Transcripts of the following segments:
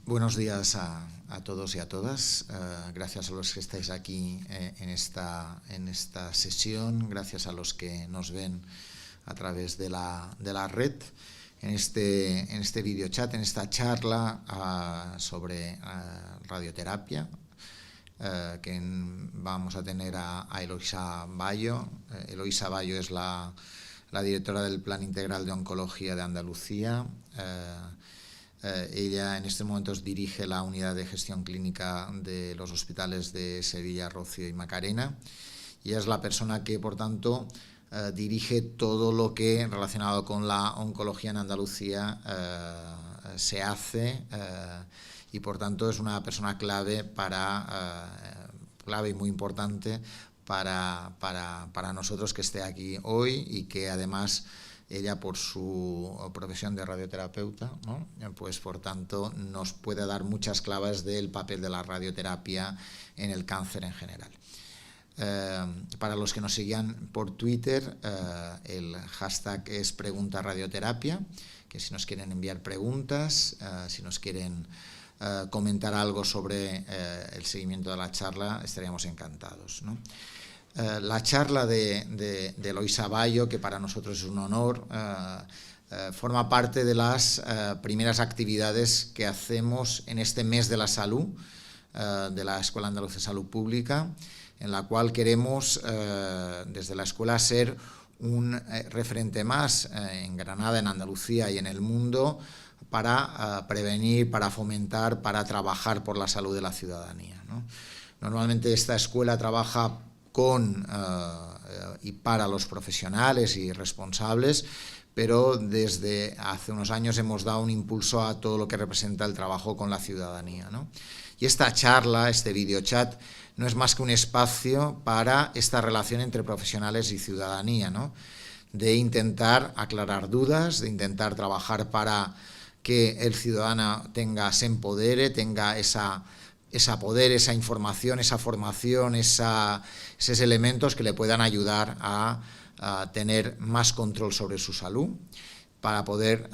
Buenos días a todos y a todas. Gracias a los que estáis aquí en esta sesión, gracias a los que nos ven a través de la red, en este videochat, en esta charla sobre radioterapia, que vamos a tener a Eloisa Bayo. Eloisa Bayo es la directora del Plan Integral de Oncología de Andalucía. Ella en estos momentos dirige la unidad de gestión clínica de los hospitales de Sevilla, Rocío y Macarena, y es la persona que, por tanto, dirige todo lo que relacionado con la oncología en Andalucía se hace, y por tanto es una persona clave clave y muy importante para nosotros que esté aquí hoy, y que además ella, por su profesión de radioterapeuta, ¿no?, pues por tanto nos puede dar muchas claves del papel de la radioterapia en el cáncer en general. Para los que nos sigan por Twitter, el hashtag es #preguntaradioterapia, que si nos quieren enviar preguntas, si nos quieren comentar algo sobre el seguimiento de la charla, estaríamos encantados, ¿no? La charla de Eloisa Bayo, que para nosotros es un honor, forma parte de las primeras actividades que hacemos en este mes de la salud de la Escuela Andaluza de Salud Pública, en la cual queremos desde la escuela ser un referente más en Granada, en Andalucía y en el mundo para prevenir, para fomentar, para trabajar por la salud de la ciudadanía, ¿no? Normalmente esta escuela trabaja con y para los profesionales y responsables, pero desde hace unos años hemos dado un impulso a todo lo que representa el trabajo con la ciudadanía, ¿no? Y esta charla, este videochat, no es más que un espacio para esta relación entre profesionales y ciudadanía, ¿no?, de intentar aclarar dudas, de intentar trabajar para que el ciudadano se empodere, tenga poder, esa información, esa formación, esos elementos que le puedan ayudar a tener más control sobre su salud, para poder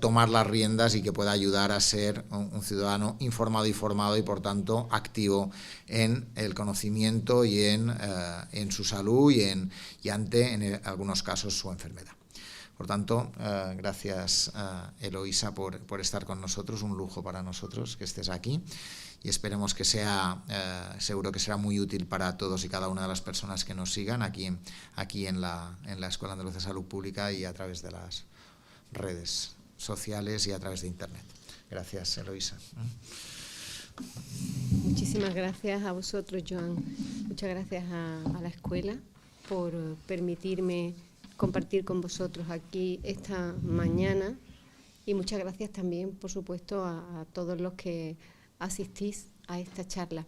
tomar las riendas y que pueda ayudar a ser un ciudadano informado y formado, y por tanto activo en el conocimiento y en su salud y ante, en algunos casos, su enfermedad. Por tanto, gracias Eloisa por estar con nosotros, un lujo para nosotros que estés aquí, y esperemos que seguro que será muy útil para todos y cada una de las personas que nos sigan aquí en la Escuela Andaluza de Salud Pública y a través de las redes sociales y a través de Internet. Gracias, Eloisa. Muchísimas gracias a vosotros, Joan. Muchas gracias a la escuela por permitirme compartir con vosotros aquí esta mañana, y muchas gracias también, por supuesto, a todos los que asistís a esta charla.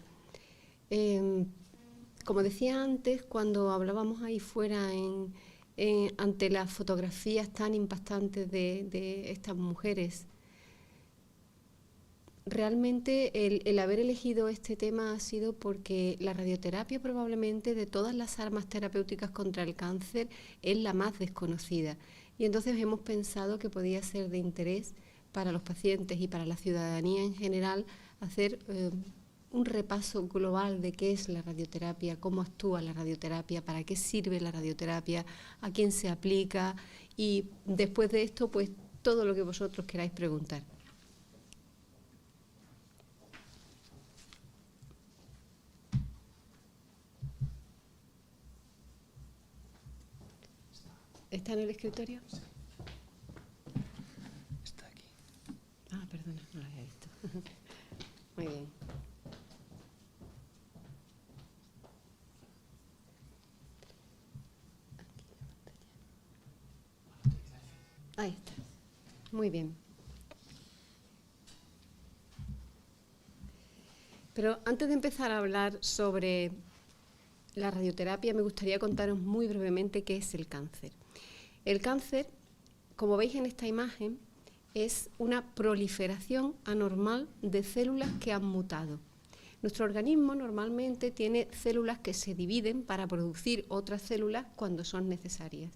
Como decía antes, cuando hablábamos ahí fuera ante las fotografías tan impactantes de estas mujeres, realmente el haber elegido este tema ha sido porque la radioterapia, probablemente de todas las armas terapéuticas contra el cáncer, es la más desconocida, y entonces hemos pensado que podía ser de interés para los pacientes y para la ciudadanía en general hacer un repaso global de qué es la radioterapia, cómo actúa la radioterapia, para qué sirve la radioterapia, a quién se aplica, y después de esto, pues todo lo que vosotros queráis preguntar. ¿Está en el escritorio? Sí. Está aquí. Ah, perdona, no lo había visto. Muy bien. Ahí está. Muy bien. Pero antes de empezar a hablar sobre la radioterapia, me gustaría contaros muy brevemente qué es el cáncer. El cáncer, como veis en esta imagen, es una proliferación anormal de células que han mutado. Nuestro organismo normalmente tiene células que se dividen para producir otras células cuando son necesarias.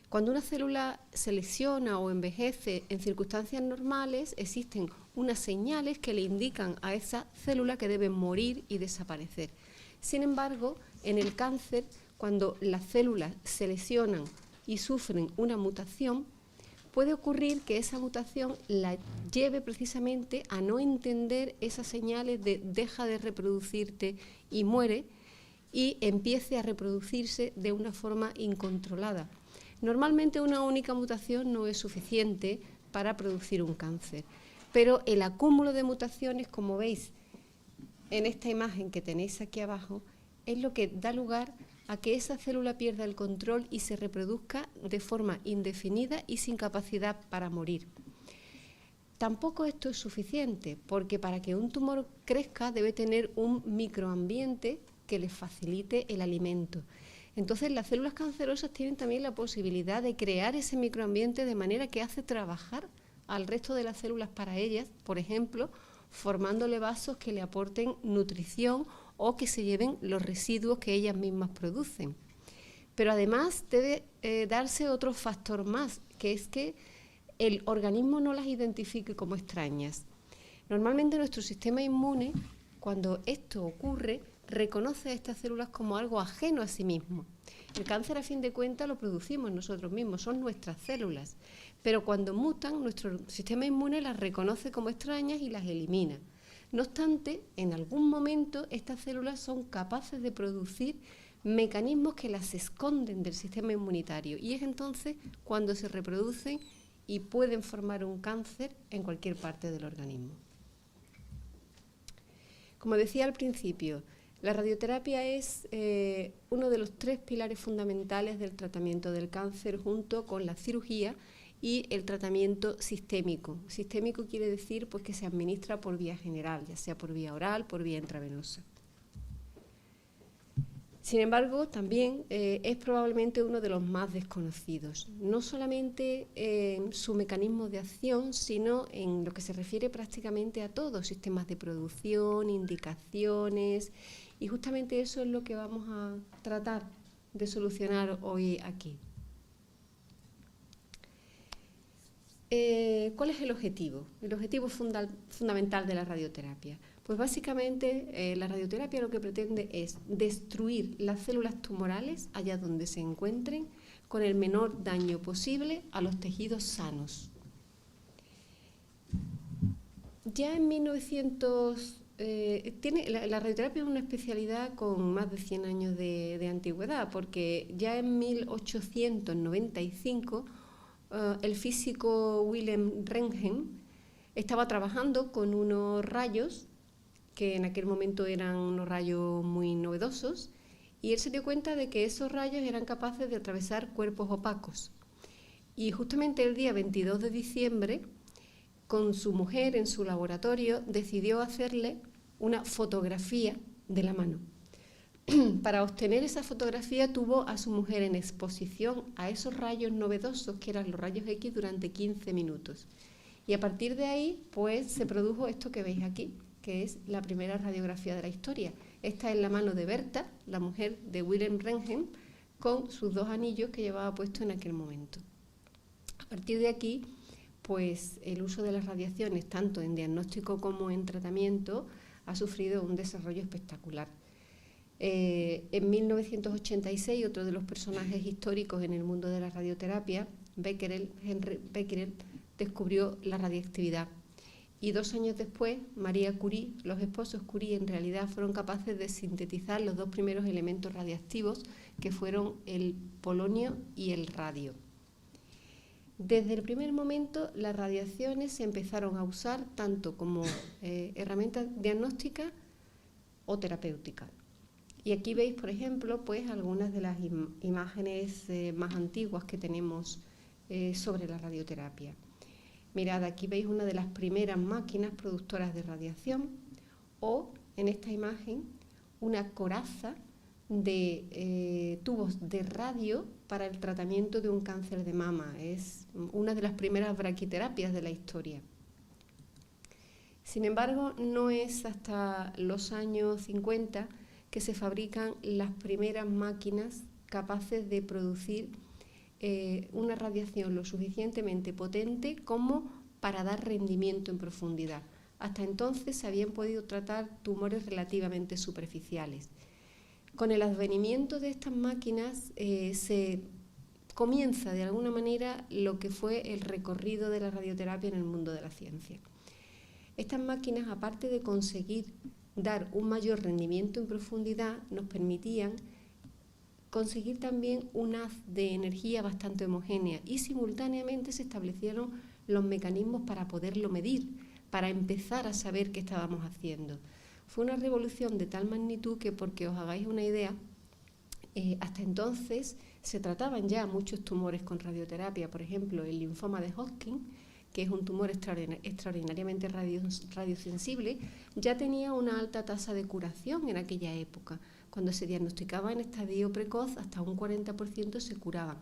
Cuando una célula se lesiona o envejece en circunstancias normales, existen unas señales que le indican a esa célula que debe morir y desaparecer. Sin embargo, en el cáncer, cuando las células se lesionan y sufren una mutación, puede ocurrir que esa mutación la lleve precisamente a no entender esas señales de deja de reproducirte y muere, y empiece a reproducirse de una forma incontrolada. Normalmente una única mutación no es suficiente para producir un cáncer, pero el acúmulo de mutaciones, como veis en esta imagen que tenéis aquí abajo, es lo que da lugar a que esa célula pierda el control y se reproduzca de forma indefinida y sin capacidad para morir. Tampoco esto es suficiente, porque para que un tumor crezca debe tener un microambiente que le facilite el alimento. Entonces las células cancerosas tienen también la posibilidad de crear ese microambiente de manera que hace trabajar al resto de las células para ellas, por ejemplo, formándole vasos que le aporten nutrición o que se lleven los residuos que ellas mismas producen. Pero además debe darse otro factor más, que es que el organismo no las identifique como extrañas. Normalmente nuestro sistema inmune, cuando esto ocurre, reconoce a estas células como algo ajeno a sí mismo. El cáncer, a fin de cuentas, lo producimos nosotros mismos, son nuestras células. Pero cuando mutan, nuestro sistema inmune las reconoce como extrañas y las elimina. No obstante, en algún momento estas células son capaces de producir mecanismos que las esconden del sistema inmunitario, y es entonces cuando se reproducen y pueden formar un cáncer en cualquier parte del organismo. Como decía al principio, la radioterapia es uno de los 3 pilares fundamentales del tratamiento del cáncer, junto con la cirugía y el tratamiento sistémico. Sistémico quiere decir pues, que se administra por vía general, ya sea por vía oral, por vía intravenosa. Sin embargo, también es probablemente uno de los más desconocidos, no solamente en su mecanismo de acción, sino en lo que se refiere prácticamente a todos, sistemas de producción, indicaciones, y justamente eso es lo que vamos a tratar de solucionar hoy aquí. ¿Cuál es el objetivo? El objetivo fundamental de la radioterapia. Pues básicamente la radioterapia lo que pretende es destruir las células tumorales allá donde se encuentren con el menor daño posible a los tejidos sanos. Ya en 1900... la radioterapia es una especialidad con más de 100 años de antigüedad, porque ya en 1895 el físico Wilhelm Röntgen estaba trabajando con unos rayos que en aquel momento eran unos rayos muy novedosos, y él se dio cuenta de que esos rayos eran capaces de atravesar cuerpos opacos. Y justamente el día 22 de diciembre, con su mujer en su laboratorio, decidió hacerle una fotografía de la mano. Para obtener esa fotografía tuvo a su mujer en exposición a esos rayos novedosos, que eran los rayos X, durante 15 minutos. Y a partir de ahí, pues, se produjo esto que veis aquí, que es la primera radiografía de la historia. Esta es la mano de Berta, la mujer de Wilhelm Röntgen, con sus 2 anillos que llevaba puesto en aquel momento. A partir de aquí, pues el uso de las radiaciones, tanto en diagnóstico como en tratamiento, ha sufrido un desarrollo espectacular. En 1986, otro de los personajes históricos en el mundo de la radioterapia, Henry Becquerel, descubrió la radiactividad. Y 2 años después, María Curie, los esposos Curie en realidad fueron capaces de sintetizar los 2 primeros elementos radiactivos, que fueron el polonio y el radio. Desde el primer momento, las radiaciones se empezaron a usar tanto como herramientas diagnósticas o terapéuticas. Y aquí veis, por ejemplo, pues algunas de las imágenes más antiguas que tenemos sobre la radioterapia. Mirad, aquí veis una de las primeras máquinas productoras de radiación, o en esta imagen una coraza de tubos de radio para el tratamiento de un cáncer de mama. Es una de las primeras braquiterapias de la historia. Sin embargo, no es hasta los años 50 que se fabrican las primeras máquinas capaces de producir una radiación lo suficientemente potente como para dar rendimiento en profundidad. Hasta entonces se habían podido tratar tumores relativamente superficiales. Con el advenimiento de estas máquinas se comienza de alguna manera lo que fue el recorrido de la radioterapia en el mundo de la ciencia. Estas máquinas, aparte de conseguir dar un mayor rendimiento en profundidad, nos permitían conseguir también un haz de energía bastante homogénea y simultáneamente se establecieron los mecanismos para poderlo medir, para empezar a saber qué estábamos haciendo. Fue una revolución de tal magnitud que, porque os hagáis una idea, hasta entonces se trataban ya muchos tumores con radioterapia, por ejemplo el linfoma de Hodgkin, que es un tumor extraordinariamente radiosensible, ya tenía una alta tasa de curación en aquella época. Cuando se diagnosticaba en estadio precoz, hasta un 40% se curaban.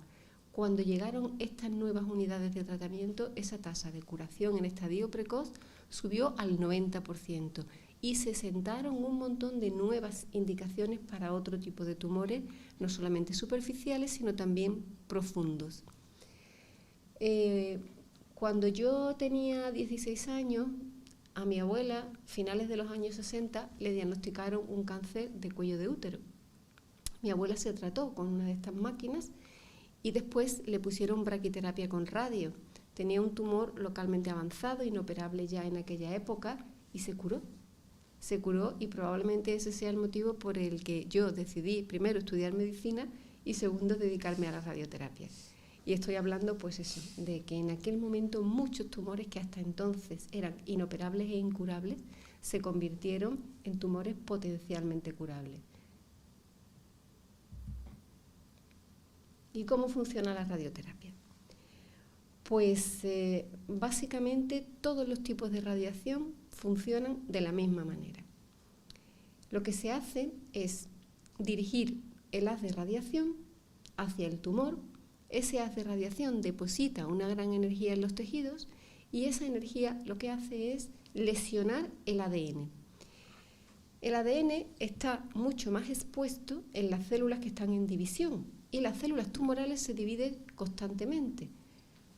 Cuando llegaron estas nuevas unidades de tratamiento, esa tasa de curación en estadio precoz subió al 90% y se sentaron un montón de nuevas indicaciones para otro tipo de tumores, no solamente superficiales, sino también profundos. Cuando yo tenía 16 años, a mi abuela, finales de los años 60, le diagnosticaron un cáncer de cuello de útero. Mi abuela se trató con una de estas máquinas y después le pusieron braquiterapia con radio. Tenía un tumor localmente avanzado, inoperable ya en aquella época, y se curó. Se curó y probablemente ese sea el motivo por el que yo decidí, primero, estudiar medicina y segundo, dedicarme a la radioterapia. Y estoy hablando, pues eso, de que en aquel momento muchos tumores que hasta entonces eran inoperables e incurables se convirtieron en tumores potencialmente curables. ¿Y cómo funciona la radioterapia? Pues básicamente todos los tipos de radiación funcionan de la misma manera. Lo que se hace es dirigir el haz de radiación hacia el tumor. Ese haz de radiación deposita una gran energía en los tejidos y esa energía lo que hace es lesionar el ADN. El ADN está mucho más expuesto en las células que están en división y las células tumorales se dividen constantemente.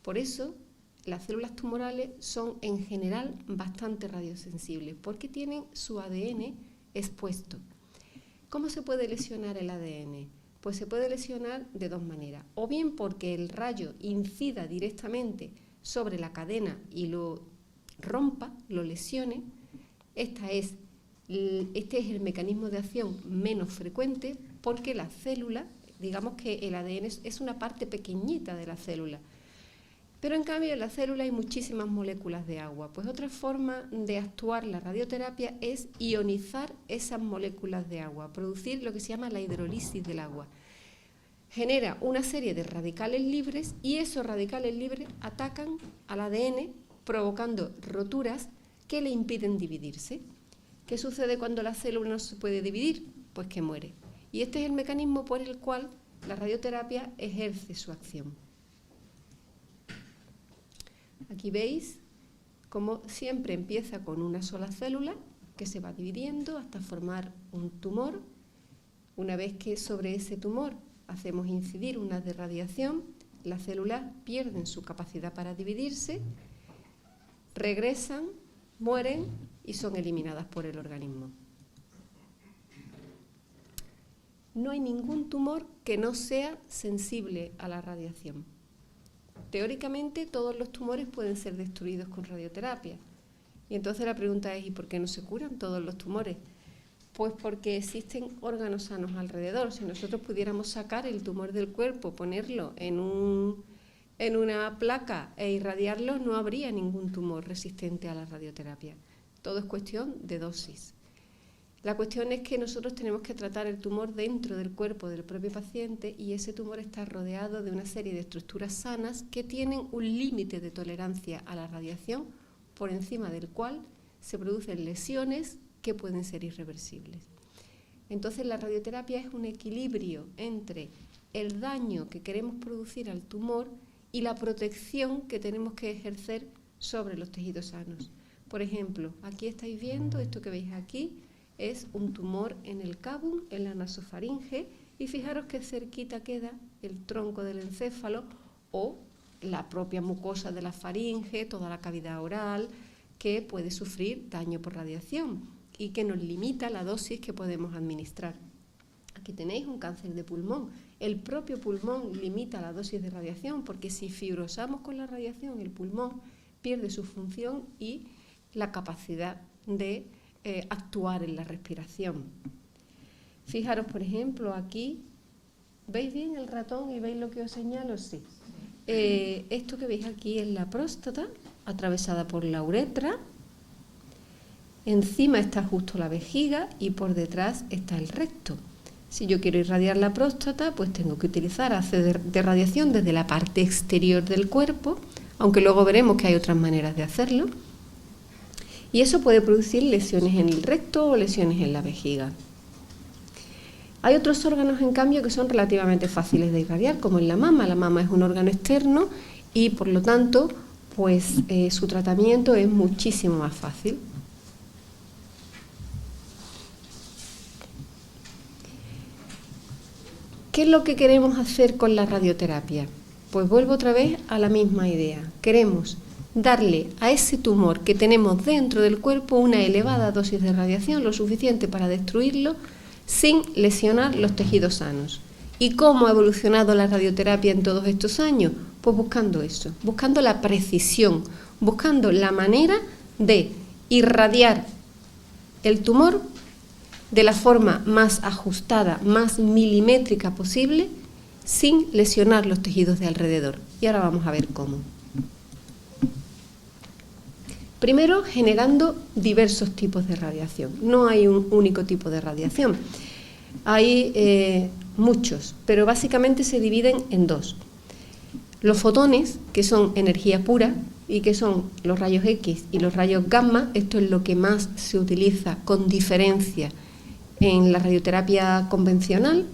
Por eso, las células tumorales son en general bastante radiosensibles porque tienen su ADN expuesto. ¿Cómo se puede lesionar el ADN? Pues se puede lesionar de dos maneras, o bien porque el rayo incida directamente sobre la cadena y lo rompa, lo lesione. Este es el mecanismo de acción menos frecuente porque la célula, digamos que el ADN es una parte pequeñita de la célula, pero en cambio en la célula hay muchísimas moléculas de agua. Pues otra forma de actuar la radioterapia es ionizar esas moléculas de agua, producir lo que se llama la hidrólisis del agua. Genera una serie de radicales libres y esos radicales libres atacan al ADN provocando roturas que le impiden dividirse. ¿Qué sucede cuando la célula no se puede dividir? Pues que muere. Y este es el mecanismo por el cual la radioterapia ejerce su acción. Aquí veis cómo siempre empieza con una sola célula que se va dividiendo hasta formar un tumor. Una vez que sobre ese tumor hacemos incidir una de radiación, las células pierden su capacidad para dividirse, regresan, mueren y son eliminadas por el organismo. No hay ningún tumor que no sea sensible a la radiación. Teóricamente todos los tumores pueden ser destruidos con radioterapia. Y entonces la pregunta es, ¿y por qué no se curan todos los tumores? Pues porque existen órganos sanos alrededor. Si nosotros pudiéramos sacar el tumor del cuerpo, ponerlo en una placa e irradiarlo, no habría ningún tumor resistente a la radioterapia. Todo es cuestión de dosis. La cuestión es que nosotros tenemos que tratar el tumor dentro del cuerpo del propio paciente y ese tumor está rodeado de una serie de estructuras sanas que tienen un límite de tolerancia a la radiación por encima del cual se producen lesiones que pueden ser irreversibles. Entonces la radioterapia es un equilibrio entre el daño que queremos producir al tumor y la protección que tenemos que ejercer sobre los tejidos sanos. Por ejemplo, aquí estáis viendo, esto que veis aquí, es un tumor en el cábum, en la nasofaringe, y fijaros que cerquita queda el tronco del encéfalo, o la propia mucosa de la faringe, toda la cavidad oral, que puede sufrir daño por radiación y que nos limita la dosis que podemos administrar. Aquí tenéis un cáncer de pulmón. El propio pulmón limita la dosis de radiación, porque si fibrosamos con la radiación, el pulmón pierde su función y la capacidad de actuar en la respiración. Fijaros, por ejemplo, aquí, ¿veis bien el ratón y veis lo que os señalo? Sí. Esto que veis aquí es la próstata, atravesada por la uretra. Encima está justo la vejiga y por detrás está el recto. Si yo quiero irradiar la próstata, pues tengo que utilizar haces de radiación desde la parte exterior del cuerpo, aunque luego veremos que hay otras maneras de hacerlo. Y eso puede producir lesiones en el recto o lesiones en la vejiga. Hay otros órganos, en cambio, que son relativamente fáciles de irradiar, como en la mama. La mama es un órgano externo y, por lo tanto, pues su tratamiento es muchísimo más fácil. ¿Qué es lo que queremos hacer con la radioterapia? Pues vuelvo otra vez a la misma idea. Queremos darle a ese tumor que tenemos dentro del cuerpo una elevada dosis de radiación, lo suficiente para destruirlo, sin lesionar los tejidos sanos. ¿Y cómo ha evolucionado la radioterapia en todos estos años? Pues buscando eso, buscando la precisión, buscando la manera de irradiar el tumor de la forma más ajustada, más milimétrica posible, sin lesionar los tejidos de alrededor. Y ahora vamos a ver cómo. Primero, generando diversos tipos de radiación. No hay un único tipo de radiación. Hay muchos, pero básicamente se dividen en dos. Los fotones, que son energía pura, y que son los rayos X y los rayos gamma. Esto es lo que más se utiliza con diferencia en la radioterapia convencional.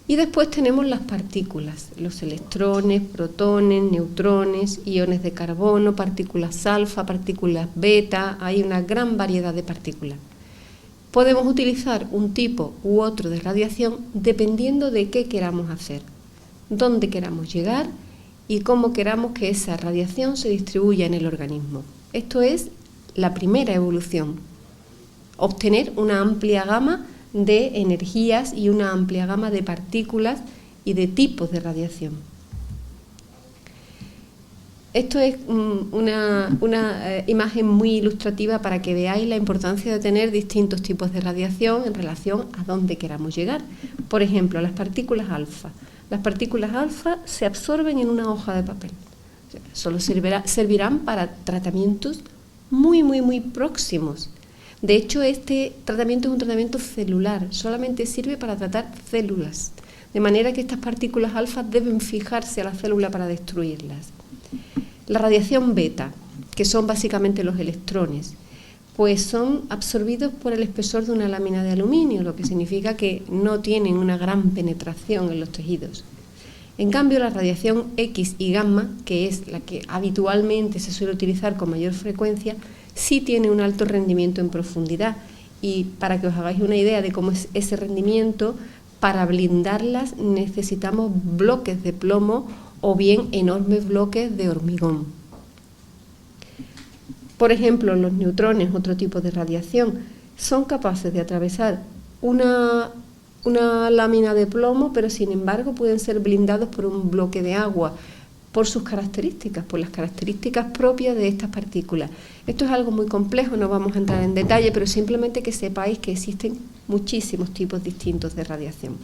Y después tenemos las partículas, los electrones, protones, neutrones, iones de carbono, partículas alfa, partículas beta. Hay una gran variedad de partículas. Podemos utilizar un tipo u otro de radiación dependiendo de qué queramos hacer, dónde queramos llegar y cómo queramos que esa radiación se distribuya en el organismo. Esto es la primera evolución: obtener una amplia gama de energías y una amplia gama de partículas y de tipos de radiación. Esto es una imagen muy ilustrativa para que veáis la importancia de tener distintos tipos de radiación en relación a dónde queramos llegar. Por ejemplo, las partículas alfa. Las partículas alfa se absorben en una hoja de papel. O sea, solo servirán para tratamientos muy próximos. De hecho, este tratamiento es un tratamiento celular, solamente sirve para tratar células, de manera que estas partículas alfa deben fijarse a la célula para destruirlas. La radiación beta, que son básicamente los electrones, pues son absorbidos por el espesor de una lámina de aluminio, lo que significa que no tienen una gran penetración en los tejidos. En cambio, la radiación X y gamma, que es la que habitualmente se suele utilizar con mayor frecuencia, sí tiene un alto rendimiento en profundidad. Y para que os hagáis una idea de cómo es ese rendimiento, para blindarlas necesitamos bloques de plomo o bien enormes bloques de hormigón. Por ejemplo, los neutrones, otro tipo de radiación, son capaces de atravesar una lámina de plomo, pero sin embargo pueden ser blindados por un bloque de agua, por sus características, por las características propias de estas partículas. Esto es algo muy complejo, no vamos a entrar en detalle, pero simplemente que sepáis que existen muchísimos tipos distintos de radiación.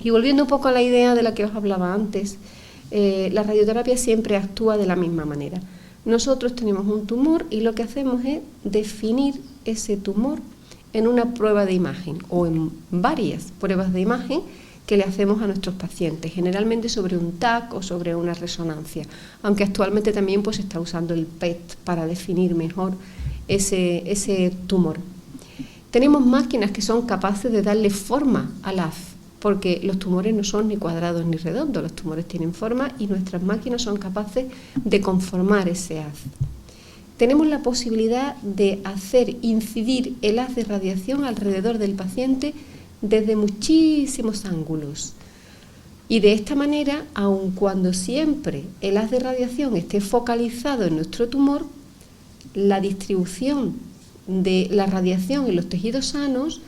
Y volviendo un poco a la idea de la que os hablaba antes, la radioterapia siempre actúa de la misma manera. Nosotros tenemos un tumor y lo que hacemos es definir ese tumor en una prueba de imagen o en varias pruebas de imagen que le hacemos a nuestros pacientes, generalmente sobre un TAC o sobre una resonancia, aunque actualmente también pues, se está usando el PET para definir mejor ese tumor. Tenemos máquinas que son capaces de darle forma al haz, porque los tumores no son ni cuadrados ni redondos, los tumores tienen forma y nuestras máquinas son capaces de conformar ese haz. Tenemos la posibilidad de hacer incidir el haz de radiación alrededor del paciente desde muchísimos ángulos. Y de esta manera, aun cuando siempre el haz de radiación esté focalizado en nuestro tumor, la distribución de la radiación en los tejidos sanos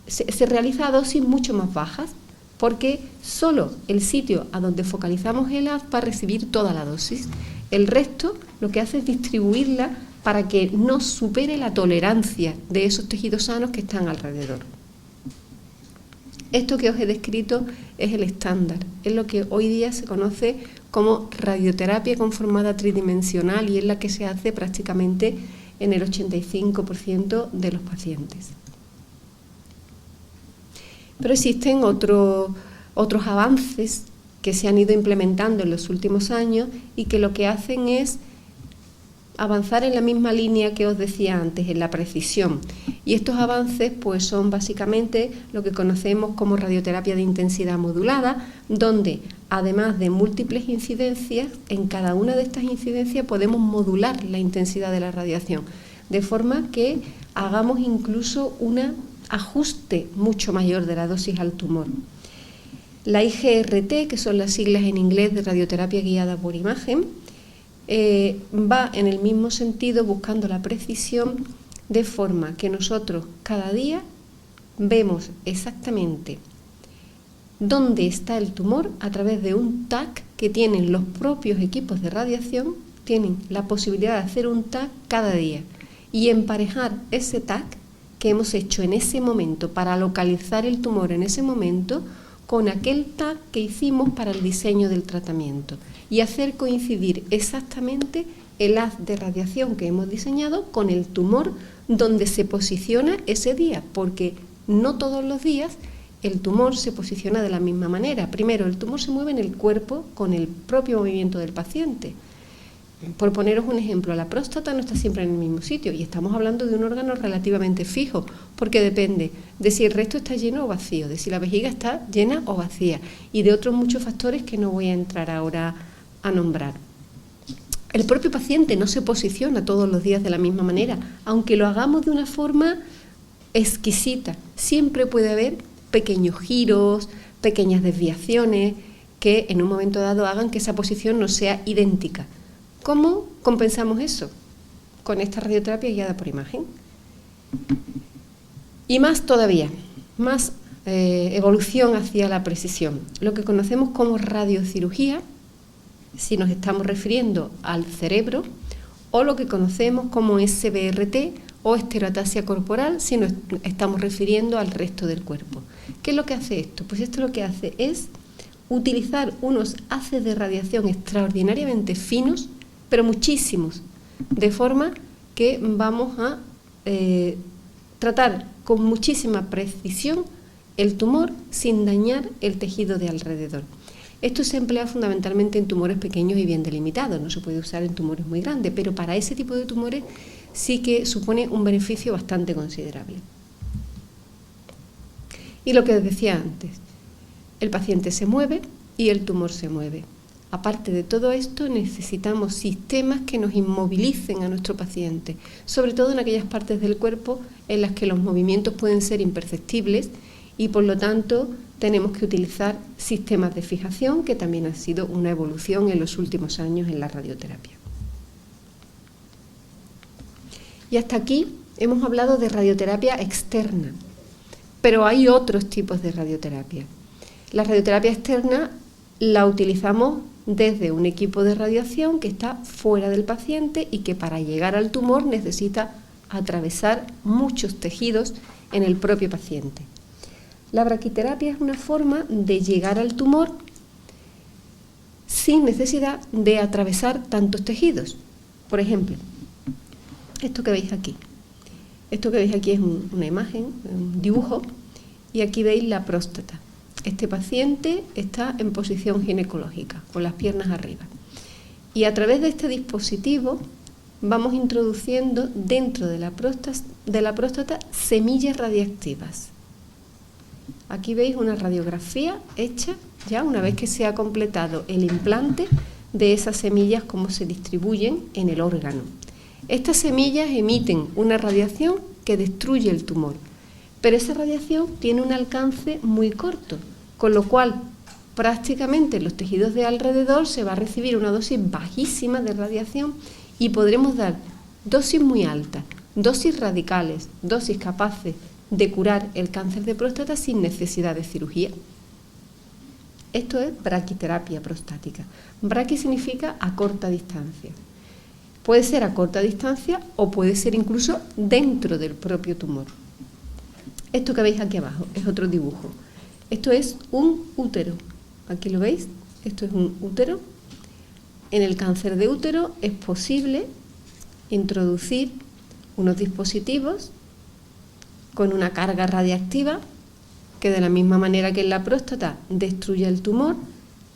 se realiza a dosis mucho más bajas, porque solo el sitio a donde focalizamos el haz va a recibir toda la dosis. El resto lo que hace es distribuirla para que no supere la tolerancia de esos tejidos sanos que están alrededor. Esto que os he descrito es el estándar, es lo que hoy día se conoce como radioterapia conformada tridimensional y es la que se hace prácticamente en el 85% de los pacientes. Pero existen otros avances que se han ido implementando en los últimos años y que lo que hacen es avanzar en la misma línea que os decía antes, en la precisión. Y estos avances pues son básicamente lo que conocemos como radioterapia de intensidad modulada, donde además de múltiples incidencias, en cada una de estas incidencias podemos modular la intensidad de la radiación, de forma que hagamos incluso un ajuste mucho mayor de la dosis al tumor. La IGRT, que son las siglas en inglés de radioterapia guiada por imagen, va en el mismo sentido buscando la precisión, de forma que nosotros cada día vemos exactamente dónde está el tumor a través de un TAC que tienen los propios equipos de radiación, tienen la posibilidad de hacer un TAC cada día y emparejar ese TAC que hemos hecho en ese momento para localizar el tumor en ese momento con aquel TAC que hicimos para el diseño del tratamiento y hacer coincidir exactamente el haz de radiación que hemos diseñado con el tumor donde se posiciona ese día, porque no todos los días el tumor se posiciona de la misma manera. Primero, el tumor se mueve en el cuerpo con el propio movimiento del paciente. Por poneros un ejemplo, la próstata no está siempre en el mismo sitio y estamos hablando de un órgano relativamente fijo, porque depende de si el resto está lleno o vacío, de si la vejiga está llena o vacía y de otros muchos factores que no voy a entrar ahora a nombrar. El propio paciente no se posiciona todos los días de la misma manera, aunque lo hagamos de una forma exquisita. Siempre puede haber pequeños giros, pequeñas desviaciones que en un momento dado hagan que esa posición no sea idéntica. ¿Cómo compensamos eso? Con esta radioterapia guiada por imagen. Y más todavía, más evolución hacia la precisión. Lo que conocemos como radiocirugía, si nos estamos refiriendo al cerebro, o lo que conocemos como SBRT o estereotaxia corporal, si nos estamos refiriendo al resto del cuerpo. ¿Qué es lo que hace esto? Pues esto lo que hace es utilizar unos haces de radiación extraordinariamente finos, pero muchísimos, de forma que vamos a tratar con muchísima precisión el tumor sin dañar el tejido de alrededor. Esto se emplea fundamentalmente en tumores pequeños y bien delimitados, no se puede usar en tumores muy grandes, pero para ese tipo de tumores sí que supone un beneficio bastante considerable. Y lo que os decía antes, el paciente se mueve y el tumor se mueve. Aparte de todo esto, necesitamos sistemas que nos inmovilicen a nuestro paciente, sobre todo en aquellas partes del cuerpo en las que los movimientos pueden ser imperceptibles y por lo tanto tenemos que utilizar sistemas de fijación, que también ha sido una evolución en los últimos años en la radioterapia. Y hasta aquí hemos hablado de radioterapia externa, pero hay otros tipos de radioterapia. La radioterapia externa la utilizamos desde un equipo de radiación que está fuera del paciente y que para llegar al tumor necesita atravesar muchos tejidos en el propio paciente. La braquiterapia es una forma de llegar al tumor sin necesidad de atravesar tantos tejidos. Por ejemplo, esto que veis aquí. Esto que veis aquí es una imagen, un dibujo, y aquí veis la próstata. Este paciente está en posición ginecológica, con las piernas arriba. Y a través de este dispositivo vamos introduciendo dentro de la próstata semillas radiactivas. Aquí veis una radiografía hecha ya una vez que se ha completado el implante de esas semillas, cómo se distribuyen en el órgano. Estas semillas emiten una radiación que destruye el tumor, pero esa radiación tiene un alcance muy corto, con lo cual prácticamente en los tejidos de alrededor se va a recibir una dosis bajísima de radiación y podremos dar dosis muy altas, dosis radicales, dosis capaces de curar el cáncer de próstata sin necesidad de cirugía. Esto es braquiterapia prostática. Braqui significa a corta distancia. Puede ser a corta distancia o puede ser incluso dentro del propio tumor. Esto que veis aquí abajo es otro dibujo. Esto es un útero. Aquí lo veis, esto es un útero. En el cáncer de útero es posible introducir unos dispositivos con una carga radiactiva que de la misma manera que en la próstata destruye el tumor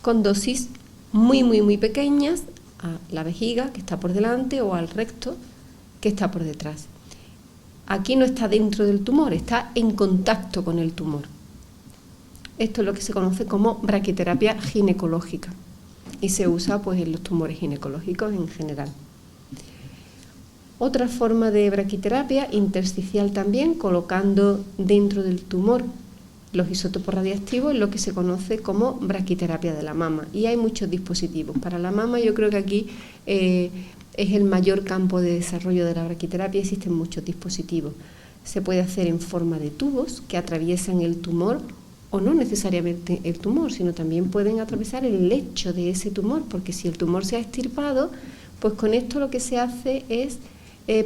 con dosis muy pequeñas a la vejiga que está por delante o al recto que está por detrás. Aquí no está dentro del tumor, está en contacto con el tumor. Esto es lo que se conoce como braquiterapia ginecológica y se usa pues en los tumores ginecológicos en general. Otra forma de braquiterapia intersticial también, colocando dentro del tumor los isótopos radiactivos, es lo que se conoce como braquiterapia de la mama. Y hay muchos dispositivos. Para la mama yo creo que aquí es el mayor campo de desarrollo de la braquiterapia, existen muchos dispositivos. Se puede hacer en forma de tubos que atraviesan el tumor o no necesariamente el tumor, sino también pueden atravesar el lecho de ese tumor, porque si el tumor se ha extirpado, pues con esto lo que se hace es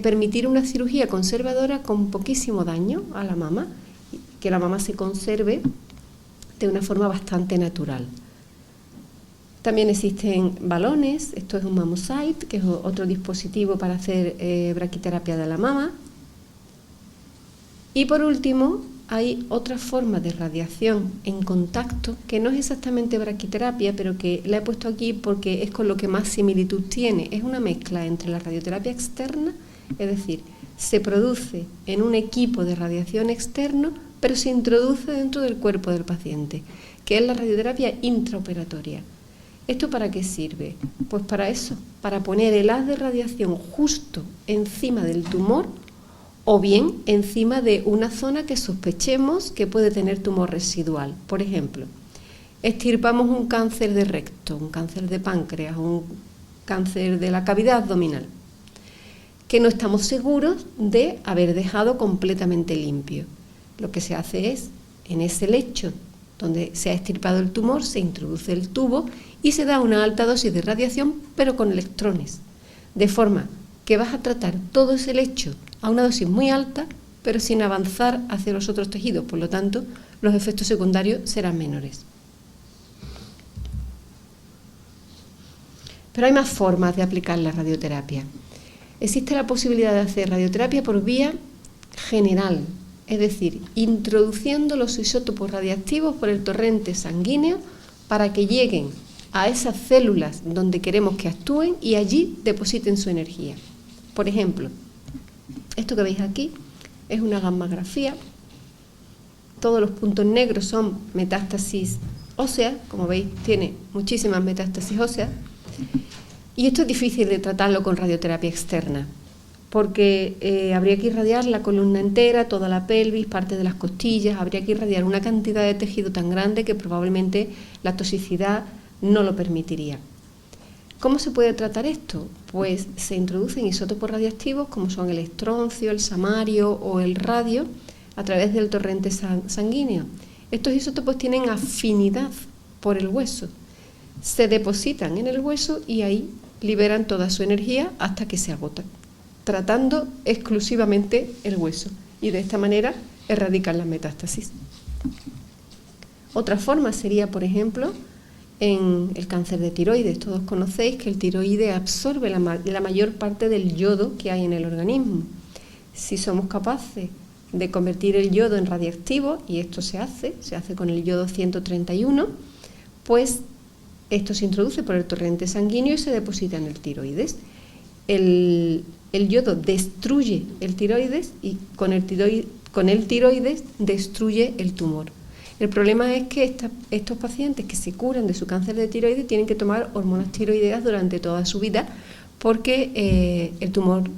permitir una cirugía conservadora con poquísimo daño a la mama, que la mama se conserve de una forma bastante natural. También existen balones, esto es un Mammocyte, que es otro dispositivo para hacer braquiterapia de la mama. Y por último, hay otra forma de radiación en contacto, que no es exactamente braquiterapia, pero que la he puesto aquí porque es con lo que más similitud tiene. Es una mezcla entre la radioterapia externa, es decir, se produce en un equipo de radiación externo, pero se introduce dentro del cuerpo del paciente, que es la radioterapia intraoperatoria. ¿Esto para qué sirve? Pues para eso, para poner el haz de radiación justo encima del tumor o bien encima de una zona que sospechemos que puede tener tumor residual. Por ejemplo, extirpamos un cáncer de recto, un cáncer de páncreas, un cáncer de la cavidad abdominal, que no estamos seguros de haber dejado completamente limpio. Lo que se hace es, en ese lecho donde se ha extirpado el tumor, se introduce el tubo y se da una alta dosis de radiación, pero con electrones, de forma que vas a tratar todo ese lecho a una dosis muy alta, pero sin avanzar hacia los otros tejidos. Por lo tanto, los efectos secundarios serán menores. Pero hay más formas de aplicar la radioterapia. Existe la posibilidad de hacer radioterapia por vía general, es decir, introduciendo los isótopos radiactivos por el torrente sanguíneo para que lleguen a esas células donde queremos que actúen y allí depositen su energía. Por ejemplo, esto que veis aquí es una gammagrafía. Todos los puntos negros son metástasis óseas, como veis tiene muchísimas metástasis óseas. Y esto es difícil de tratarlo con radioterapia externa, porque habría que irradiar la columna entera, toda la pelvis, parte de las costillas, habría que irradiar una cantidad de tejido tan grande que probablemente la toxicidad no lo permitiría. ¿Cómo se puede tratar esto? Pues se introducen isótopos radiactivos como son el estroncio, el samario o el radio a través del torrente sanguíneo. Estos isótopos tienen afinidad por el hueso, se depositan en el hueso y ahí liberan toda su energía hasta que se agotan, tratando exclusivamente el hueso y de esta manera erradican las metástasis. Otra forma sería, por ejemplo, en el cáncer de tiroides. Todos conocéis que el tiroides absorbe la mayor parte del yodo que hay en el organismo. Si somos capaces de convertir el yodo en radiactivo, y esto se hace con el yodo 131, pues esto se introduce por el torrente sanguíneo y se deposita en el tiroides. El yodo destruye el tiroides y con el tiroides destruye el tumor. El problema es que estos pacientes que se curan de su cáncer de tiroides tienen que tomar hormonas tiroideas durante toda su vida porque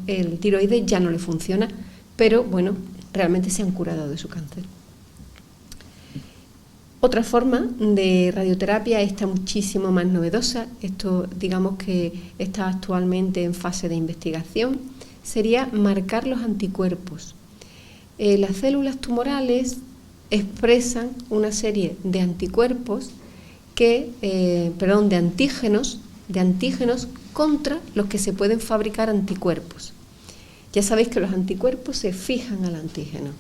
el tiroides ya no le funciona, pero bueno, realmente se han curado de su cáncer. Otra forma de radioterapia, esta muchísimo más novedosa, esto digamos que está actualmente en fase de investigación, sería marcar los anticuerpos. Las células tumorales expresan una serie de anticuerpos de antígenos contra los que se pueden fabricar anticuerpos. Ya sabéis que los anticuerpos se fijan al antígeno.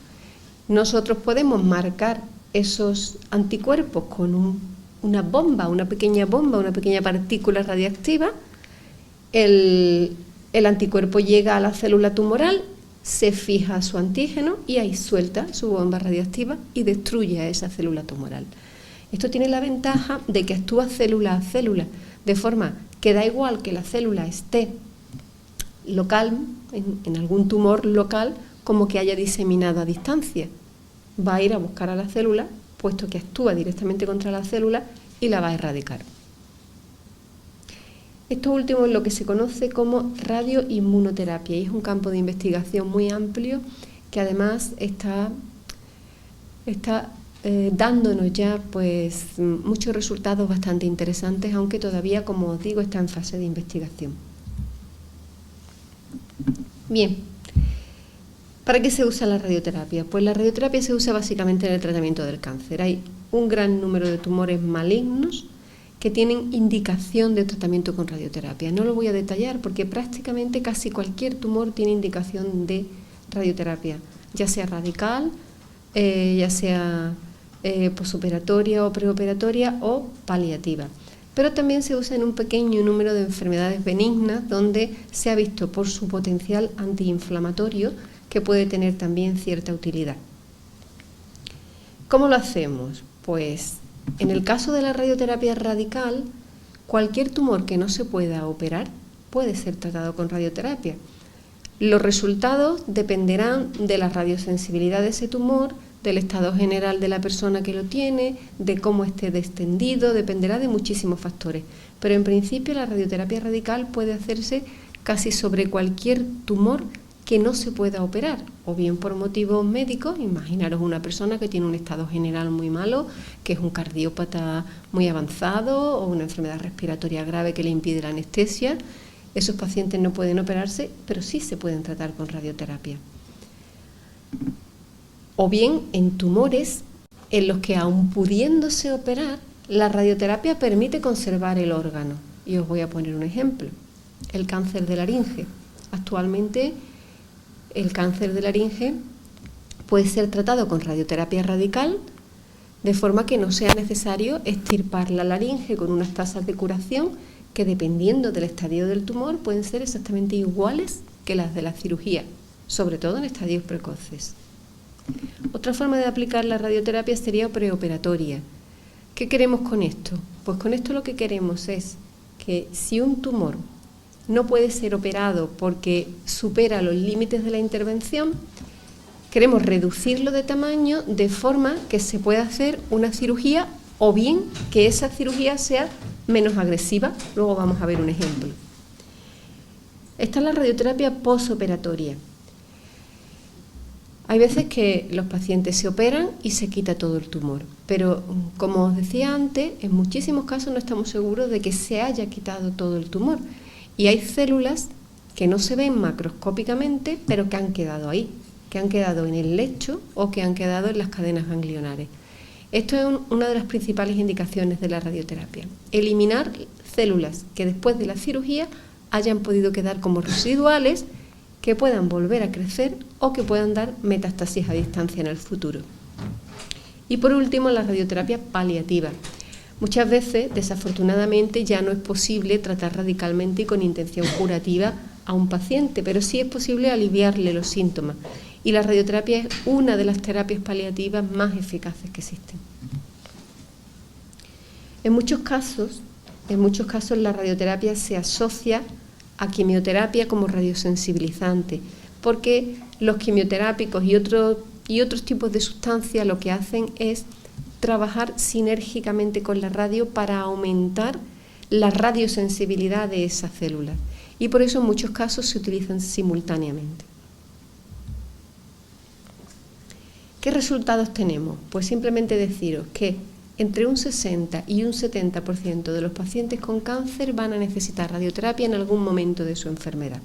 Nosotros podemos marcar esos anticuerpos con una pequeña partícula radiactiva. El anticuerpo llega a la célula tumoral, se fija a su antígeno y ahí suelta su bomba radiactiva y destruye a esa célula tumoral. Esto tiene la ventaja de que actúa célula a célula, de forma que da igual que la célula esté local, en algún tumor local, como que haya diseminado a distancia. Va a ir a buscar a la célula, puesto que actúa directamente contra la célula y la va a erradicar. Esto último es lo que se conoce como radioinmunoterapia y es un campo de investigación muy amplio que además está dándonos ya pues muchos resultados bastante interesantes, aunque todavía, como os digo, está en fase de investigación. Bien, ¿para qué se usa la radioterapia? Pues la radioterapia se usa básicamente en el tratamiento del cáncer. Hay un gran número de tumores malignos que tienen indicación de tratamiento con radioterapia. No lo voy a detallar porque prácticamente casi cualquier tumor tiene indicación de radioterapia, ya sea radical, ya sea posoperatoria o preoperatoria o paliativa. Pero también se usa en un pequeño número de enfermedades benignas donde se ha visto por su potencial antiinflamatorio que puede tener también cierta utilidad. ¿Cómo lo hacemos? Pues en el caso de la radioterapia radical, cualquier tumor que no se pueda operar puede ser tratado con radioterapia. Los resultados dependerán de la radiosensibilidad de ese tumor, del estado general de la persona que lo tiene, de cómo esté extendido, dependerá de muchísimos factores. Pero en principio la radioterapia radical puede hacerse casi sobre cualquier tumor que no se pueda operar, o bien por motivos médicos. Imaginaros una persona que tiene un estado general muy malo, que es un cardiópata muy avanzado o una enfermedad respiratoria grave que le impide la anestesia. Esos pacientes no pueden operarse, pero sí se pueden tratar con radioterapia. O bien en tumores en los que, aun pudiéndose operar, la radioterapia permite conservar el órgano. Y os voy a poner un ejemplo. El cáncer de laringe. Actualmente el cáncer de laringe puede ser tratado con radioterapia radical, de forma que no sea necesario extirpar la laringe con unas tasas de curación que, dependiendo del estadio del tumor, pueden ser exactamente iguales que las de la cirugía, sobre todo en estadios precoces. Otra forma de aplicar la radioterapia sería preoperatoria. ¿Qué queremos con esto? Pues con esto lo que queremos es que si un tumor no puede ser operado porque supera los límites de la intervención, queremos reducirlo de tamaño de forma que se pueda hacer una cirugía o bien que esa cirugía sea menos agresiva. Luego vamos a ver un ejemplo. Esta es la radioterapia posoperatoria. Hay veces que los pacientes se operan y se quita todo el tumor, pero como os decía antes, en muchísimos casos no estamos seguros de que se haya quitado todo el tumor. Y hay células que no se ven macroscópicamente, pero que han quedado ahí, que han quedado en el lecho o que han quedado en las cadenas ganglionares. Esto es una de las principales indicaciones de la radioterapia. Eliminar células que después de la cirugía hayan podido quedar como residuales, que puedan volver a crecer o que puedan dar metástasis a distancia en el futuro. Y por último, la radioterapia paliativa. Muchas veces, desafortunadamente, ya no es posible tratar radicalmente y con intención curativa a un paciente, pero sí es posible aliviarle los síntomas. Y la radioterapia es una de las terapias paliativas más eficaces que existen. En muchos casos la radioterapia se asocia a quimioterapia como radiosensibilizante, porque los quimioterápicos y otros tipos de sustancias lo que hacen es trabajar sinérgicamente con la radio para aumentar la radiosensibilidad de esa célula. Y por eso en muchos casos se utilizan simultáneamente. ¿Qué resultados tenemos? Pues simplemente deciros que entre un 60 y un 70% de los pacientes con cáncer van a necesitar radioterapia en algún momento de su enfermedad.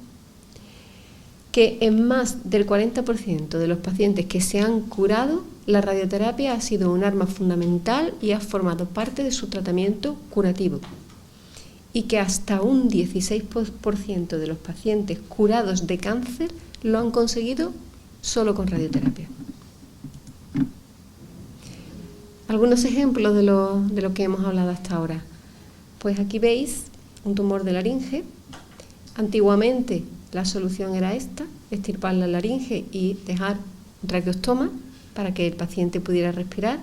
Que en más del 40% de los pacientes que se han curado, la radioterapia ha sido un arma fundamental y ha formado parte de su tratamiento curativo. Y que hasta un 16% de los pacientes curados de cáncer lo han conseguido solo con radioterapia. Algunos ejemplos de lo que hemos hablado hasta ahora. Pues aquí veis un tumor de laringe. Antiguamente la solución era esta, extirpar la laringe y dejar traqueostoma para que el paciente pudiera respirar.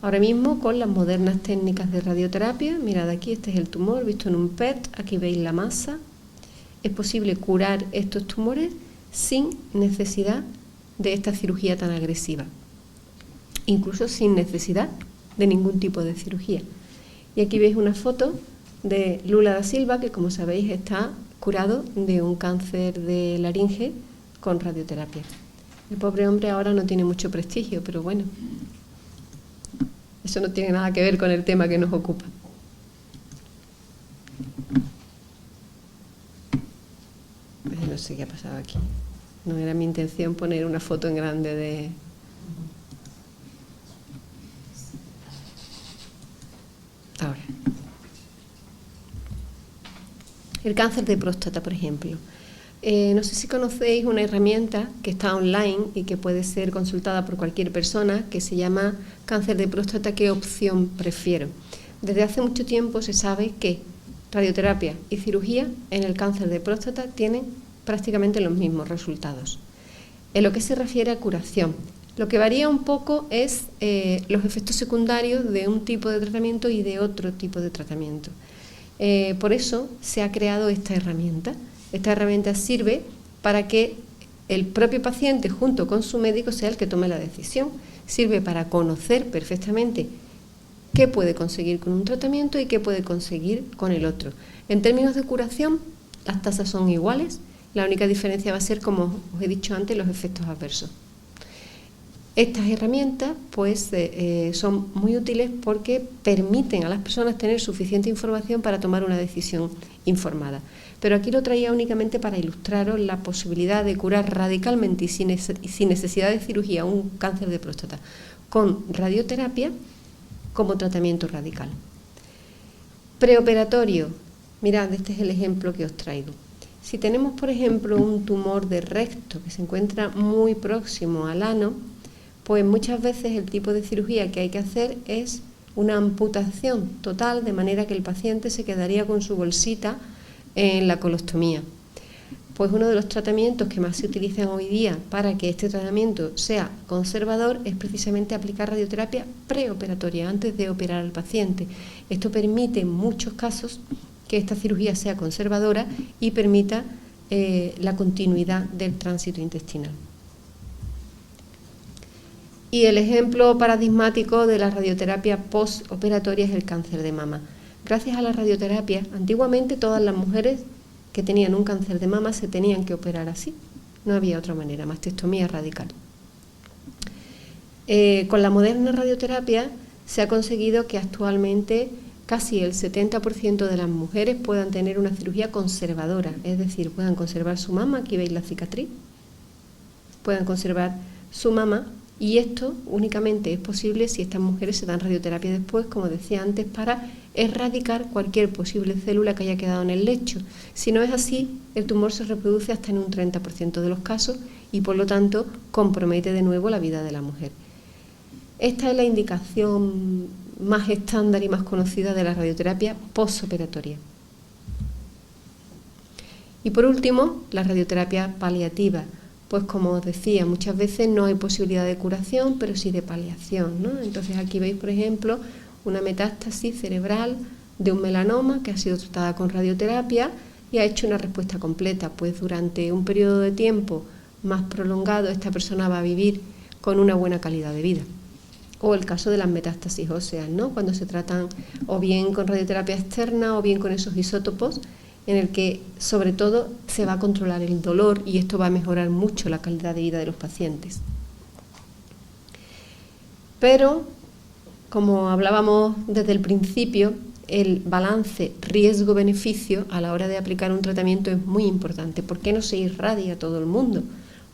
Ahora mismo con las modernas técnicas de radioterapia, mirad aquí, este es el tumor visto en un PET, aquí veis la masa. Es posible curar estos tumores sin necesidad de esta cirugía tan agresiva, incluso sin necesidad de ningún tipo de cirugía. Y aquí veis una foto de Lula da Silva, que como sabéis está curado de un cáncer de laringe con radioterapia. El pobre hombre ahora no tiene mucho prestigio, pero bueno, eso no tiene nada que ver con el tema que nos ocupa. No sé qué ha pasado aquí. No era mi intención poner una foto en grande de... Ahora. El cáncer de próstata, por ejemplo. No sé si conocéis una herramienta que está online y que puede ser consultada por cualquier persona, que se llama Cáncer de próstata, ¿qué opción prefiero? Desde hace mucho tiempo se sabe que radioterapia y cirugía en el cáncer de próstata tienen prácticamente los mismos resultados. En lo que se refiere a curación, lo que varía un poco es los efectos secundarios de un tipo de tratamiento y de otro tipo de tratamiento. Por eso se ha creado esta herramienta. Esta herramienta sirve para que el propio paciente junto con su médico sea el que tome la decisión. Sirve para conocer perfectamente qué puede conseguir con un tratamiento y qué puede conseguir con el otro. En términos de curación, las tasas son iguales. La única diferencia va a ser, como os he dicho antes, los efectos adversos. Estas herramientas pues, son muy útiles porque permiten a las personas tener suficiente información para tomar una decisión informada. Pero aquí lo traía únicamente para ilustraros la posibilidad de curar radicalmente y sin necesidad de cirugía un cáncer de próstata con radioterapia como tratamiento radical. Preoperatorio. Mirad, este es el ejemplo que os traigo. Si tenemos, por ejemplo, un tumor de recto que se encuentra muy próximo al ano, pues muchas veces el tipo de cirugía que hay que hacer es una amputación total, de manera que el paciente se quedaría con su bolsita en la colostomía. Pues uno de los tratamientos que más se utilizan hoy día para que este tratamiento sea conservador es precisamente aplicar radioterapia preoperatoria, antes de operar al paciente. Esto permite en muchos casos que esta cirugía sea conservadora y permita la continuidad del tránsito intestinal. Y el ejemplo paradigmático de la radioterapia postoperatoria es el cáncer de mama. Gracias a la radioterapia, antiguamente todas las mujeres que tenían un cáncer de mama se tenían que operar así. No había otra manera, mastectomía radical. Con la moderna radioterapia se ha conseguido que actualmente casi el 70% de las mujeres puedan tener una cirugía conservadora, es decir, puedan conservar su mama, aquí veis la cicatriz, puedan conservar su mama. Y esto únicamente es posible si estas mujeres se dan radioterapia después, como decía antes, para erradicar cualquier posible célula que haya quedado en el lecho. Si no es así, el tumor se reproduce hasta en un 30% de los casos y por lo tanto compromete de nuevo la vida de la mujer. Esta es la indicación más estándar y más conocida de la radioterapia postoperatoria. Y por último, la radioterapia paliativa. Pues como os decía, muchas veces no hay posibilidad de curación, pero sí de paliación, ¿no? Entonces aquí veis, por ejemplo, una metástasis cerebral de un melanoma que ha sido tratada con radioterapia y ha hecho una respuesta completa. Pues durante un periodo de tiempo más prolongado esta persona va a vivir con una buena calidad de vida. O el caso de las metástasis óseas, ¿no? Cuando se tratan o bien con radioterapia externa o bien con esos isótopos, en el que sobre todo se va a controlar el dolor y esto va a mejorar mucho la calidad de vida de los pacientes. Pero como hablábamos desde el principio, el balance riesgo-beneficio a la hora de aplicar un tratamiento es muy importante. ¿Por qué no se irradia a todo el mundo?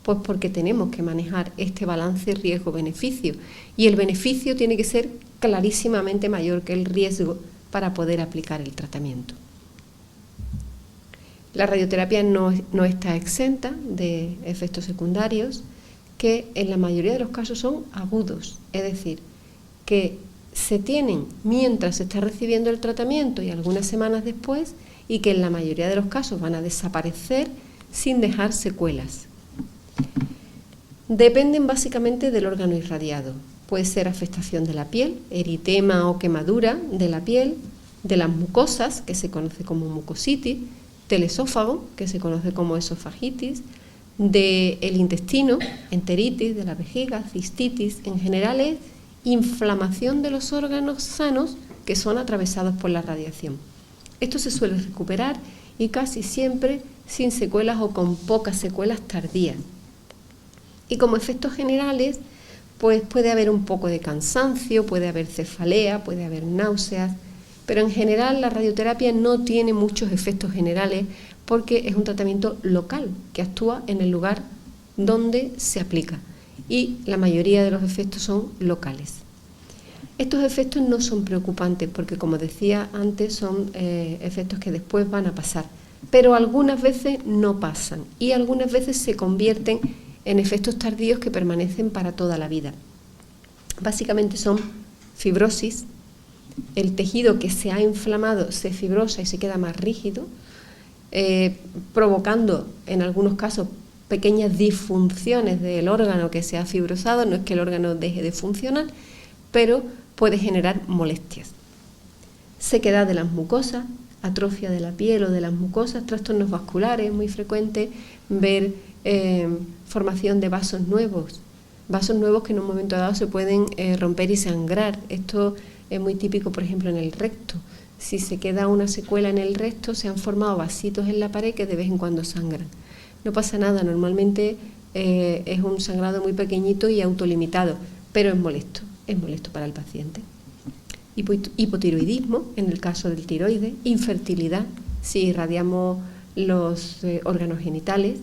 Pues porque tenemos que manejar este balance riesgo-beneficio y el beneficio tiene que ser clarísimamente mayor que el riesgo para poder aplicar el tratamiento. La radioterapia no está exenta de efectos secundarios que en la mayoría de los casos son agudos, es decir, que se tienen mientras se está recibiendo el tratamiento y algunas semanas después y que en la mayoría de los casos van a desaparecer sin dejar secuelas. Dependen básicamente del órgano irradiado. Puede ser afectación de la piel, eritema o quemadura de la piel, de las mucosas, que se conoce como mucositis, del esófago, que se conoce como esofagitis, del intestino, enteritis, de la vejiga, cistitis. En general es inflamación de los órganos sanos que son atravesados por la radiación. Esto se suele recuperar y casi siempre sin secuelas o con pocas secuelas tardías. Y como efectos generales, pues puede haber un poco de cansancio, puede haber cefalea, puede haber náuseas, pero en general la radioterapia no tiene muchos efectos generales porque es un tratamiento local que actúa en el lugar donde se aplica y la mayoría de los efectos son locales. Estos efectos no son preocupantes porque, como decía antes, son efectos que después van a pasar, pero algunas veces no pasan y algunas veces se convierten en efectos tardíos que permanecen para toda la vida. Básicamente son fibrosis, el tejido que se ha inflamado se fibrosa y se queda más rígido, provocando en algunos casos pequeñas disfunciones del órgano que se ha fibrosado. No es que el órgano deje de funcionar, pero puede generar molestias. Sequedad de las mucosas, atrofia de la piel o de las mucosas, trastornos vasculares, muy frecuente ver formación de vasos nuevos que en un momento dado se pueden romper y sangrar. Esto es muy típico, por ejemplo, en el recto. Si se queda una secuela en el recto, se han formado vasitos en la pared que de vez en cuando sangran. No pasa nada, normalmente es un sangrado muy pequeñito y autolimitado, pero es molesto para el paciente. Hipotiroidismo, en el caso del tiroides, infertilidad, si irradiamos los órganos genitales.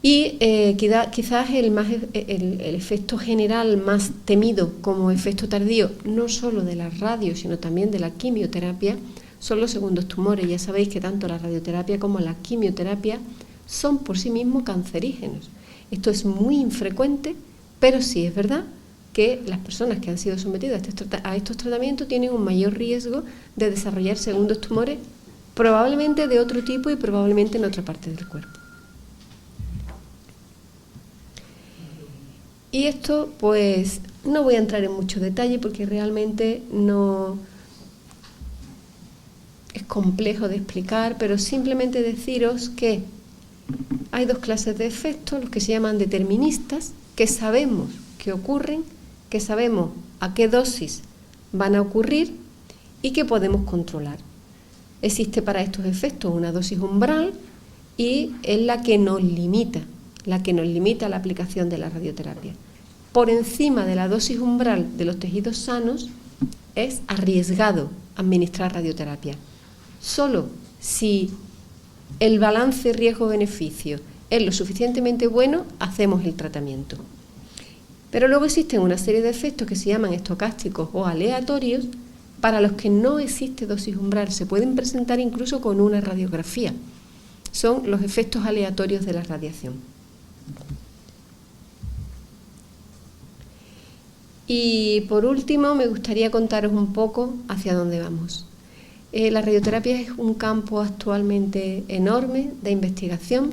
Y quizás el efecto general más temido como efecto tardío, no solo de la radio, sino también de la quimioterapia, son los segundos tumores. Ya sabéis que tanto la radioterapia como la quimioterapia son por sí mismos cancerígenos. Esto es muy infrecuente, pero sí es verdad que las personas que han sido sometidas a estos tratamientos tienen un mayor riesgo de desarrollar segundos tumores, probablemente de otro tipo y probablemente en otra parte del cuerpo. Y esto, pues, no voy a entrar en mucho detalle porque realmente no es complejo de explicar, pero simplemente deciros que hay dos clases de efectos, los que se llaman deterministas, que sabemos que ocurren, que sabemos a qué dosis van a ocurrir y que podemos controlar. Existe para estos efectos una dosis umbral y es la que nos limita la aplicación de la radioterapia. Por encima de la dosis umbral de los tejidos sanos es arriesgado administrar radioterapia. Solo si el balance riesgo-beneficio es lo suficientemente bueno, hacemos el tratamiento. Pero luego existen una serie de efectos que se llaman estocásticos o aleatorios, para los que no existe dosis umbral. Se pueden presentar incluso con una radiografía. Son los efectos aleatorios de la radiación. Y por último, me gustaría contaros un poco hacia dónde vamos. La radioterapia es un campo actualmente enorme de investigación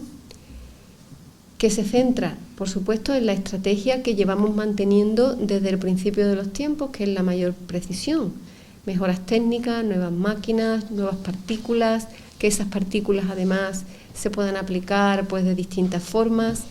que se centra, por supuesto, en la estrategia que llevamos manteniendo desde el principio de los tiempos, que es la mayor precisión. Mejoras técnicas, nuevas máquinas, nuevas partículas, que esas partículas además se puedan aplicar pues de distintas formas.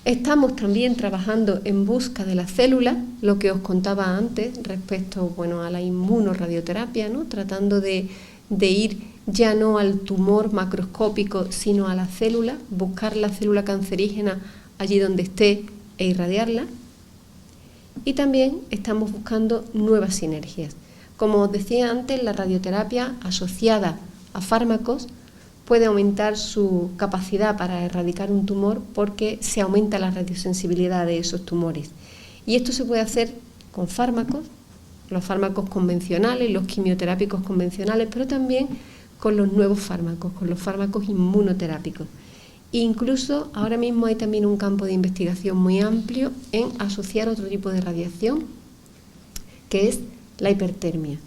Estamos también trabajando en busca de la célula, lo que os contaba antes respecto a la inmunorradioterapia, ¿no? Tratando de ir ya no al tumor macroscópico, sino a la célula, buscar la célula cancerígena allí donde esté e irradiarla. Y también estamos buscando nuevas sinergias. Como os decía antes, la radioterapia asociada a fármacos puede aumentar su capacidad para erradicar un tumor porque se aumenta la radiosensibilidad de esos tumores. Y esto se puede hacer con fármacos, los fármacos convencionales, los quimioterápicos convencionales, pero también con los nuevos fármacos, con los fármacos inmunoterápicos. Incluso ahora mismo hay también un campo de investigación muy amplio en asociar otro tipo de radiación, que es la hipertermia.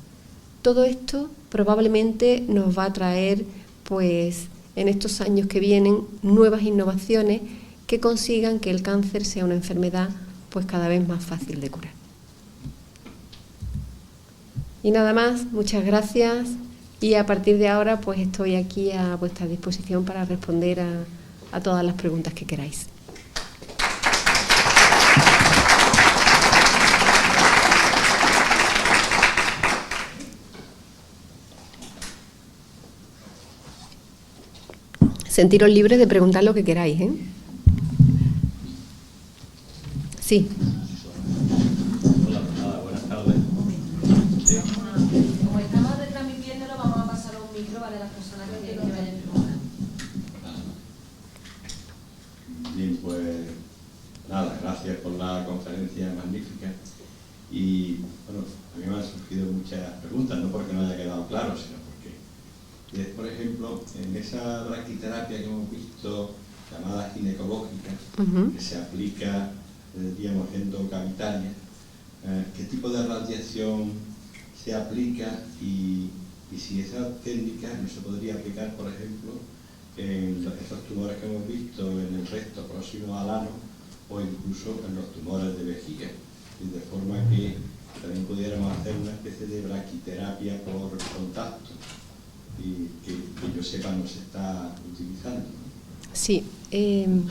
Todo esto probablemente nos va a traer, pues, en estos años que vienen, nuevas innovaciones que consigan que el cáncer sea una enfermedad, pues, cada vez más fácil de curar. Y nada más, muchas gracias, y a partir de ahora, pues, estoy aquí a vuestra disposición para responder a todas las preguntas que queráis. Sentiros libres de preguntar lo que queráis, ¿eh? Sí. Hola, buenas tardes. Sí. Como estamos retransmitiéndolo, vamos a pasar a un micro, ¿vale? Las personas que vayan informando. Bien, pues nada, gracias por la conferencia magnífica. Y bueno, a mí me han surgido muchas preguntas, no porque no haya quedado claro, sino porque, por ejemplo, en esa braquiterapia que hemos visto, llamada ginecológica, que se aplica, digamos, endocavitaria, ¿qué tipo de radiación se aplica y si esa técnica no se podría aplicar, por ejemplo, en esos tumores que hemos visto en el recto próximo al ano o incluso en los tumores de vejiga, y de forma que también pudiéramos hacer una especie de braquiterapia por contacto y que yo sepa no se está utilizando, ¿no? Sí, en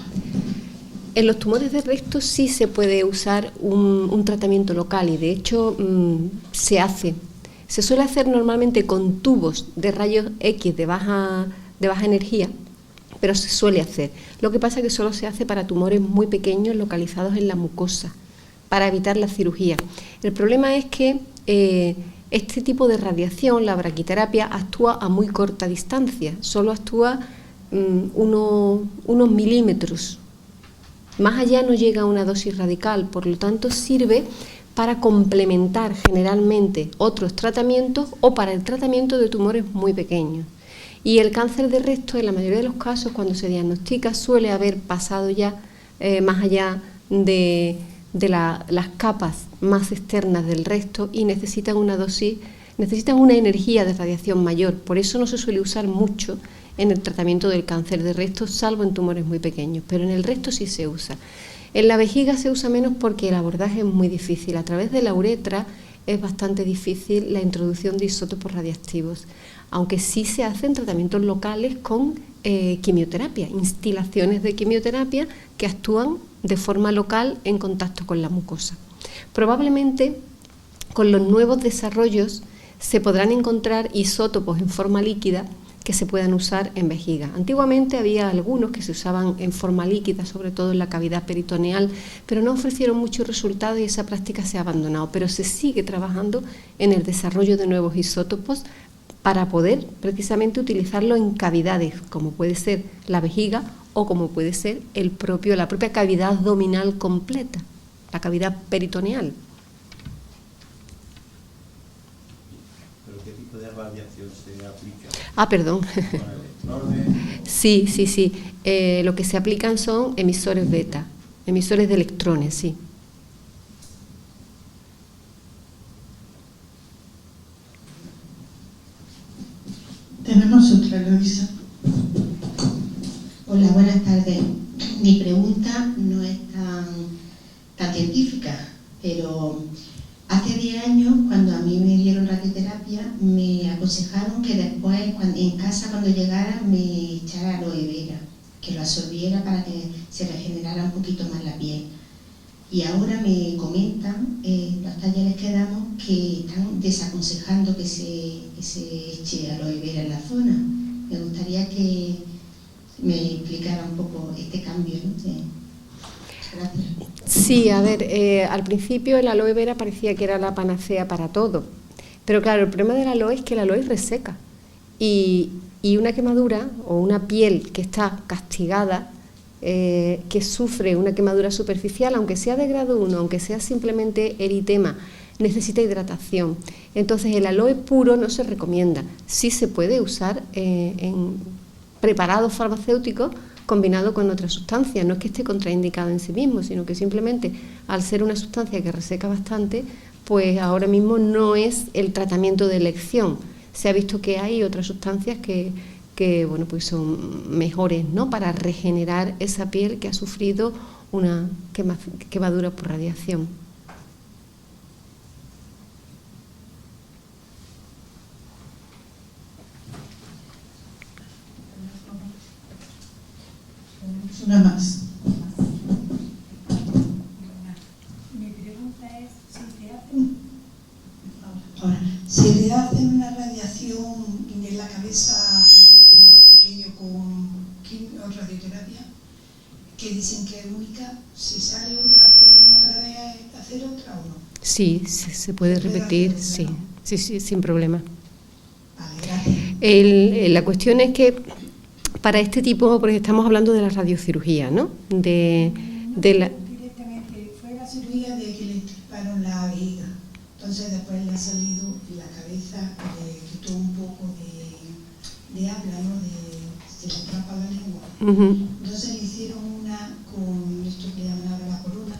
los tumores de recto sí se puede usar un tratamiento local y de hecho se hace. Se suele hacer normalmente con tubos de rayos X de baja energía, pero se suele hacer. Lo que pasa es que solo se hace para tumores muy pequeños localizados en la mucosa, para evitar la cirugía. El problema es que este tipo de radiación, la braquiterapia, actúa a muy corta distancia, solo actúa unos milímetros. Más allá no llega a una dosis radical, por lo tanto sirve para complementar generalmente otros tratamientos o para el tratamiento de tumores muy pequeños. Y el cáncer de recto, en la mayoría de los casos, cuando se diagnostica, suele haber pasado ya más allá de las capas más externas del recto y necesitan una energía de radiación mayor. Por eso no se suele usar mucho en el tratamiento del cáncer de recto, salvo en tumores muy pequeños, pero en el recto sí se usa. En la vejiga se usa menos porque el abordaje es muy difícil. A través de la uretra es bastante difícil la introducción de isótopos radiactivos, aunque sí se hacen tratamientos locales con quimioterapia, instilaciones de quimioterapia que actúan de forma local en contacto con la mucosa. Probablemente con los nuevos desarrollos se podrán encontrar isótopos en forma líquida que se puedan usar en vejiga. Antiguamente había algunos que se usaban en forma líquida, sobre todo en la cavidad peritoneal, pero no ofrecieron muchos resultados y esa práctica se ha abandonado. Pero se sigue trabajando en el desarrollo de nuevos isótopos para poder precisamente utilizarlo en cavidades, como puede ser la vejiga o como puede ser la propia cavidad abdominal completa, la cavidad peritoneal. ¿Pero qué tipo de radiación se aplica? Ah, perdón. Sí. Lo que se aplican son emisores beta, emisores de electrones, sí. Tenemos otra, Luisa. Hola, buenas tardes. Mi pregunta no es tan científica, pero hace 10 años, cuando a mí me dieron radioterapia, me aconsejaron que después, en casa, cuando llegara, me echara aloe vera, que lo absorbiera para que se regenerara un poquito más la piel. Y ahora me comentan, los talleres que damos, que están desaconsejando que se eche aloe vera en la zona. Me gustaría que me explicara un poco este cambio, ¿no? Gracias. Sí, a ver, al principio el aloe vera parecía que era la panacea para todo, pero claro, el problema del aloe es que el aloe reseca y una quemadura o una piel que está castigada, que sufre una quemadura superficial, aunque sea de grado 1, aunque sea simplemente eritema, necesita hidratación. Entonces el aloe puro no se recomienda, sí se puede usar en preparados farmacéuticos combinado con otras sustancias, no es que esté contraindicado en sí mismo, sino que simplemente al ser una sustancia que reseca bastante, pues ahora mismo no es el tratamiento de elección. Se ha visto que hay otras sustancias que bueno, pues son mejores, ¿no?, para regenerar esa piel que ha sufrido una quemadura por radiación. Una más. Mi pregunta es si te Ahora, si le hacen una radiación en la cabeza con un tumor pequeño con radioterapia, que dicen que es única, si sale otra, ¿pueden otra vez hacer otra o no? Sí, se puede repetir, sí, sin problema. Vale, gracias. La cuestión es que para este tipo, porque estamos hablando de la radiocirugía, ¿no? De la... Directamente, fue la cirugía de que le extirparon la vejiga. Entonces después le ha salido en la cabeza, le quitó un poco de habla, ¿no? Se le atrapa la lengua. Entonces le hicieron una con esto que llaman ahora la corona.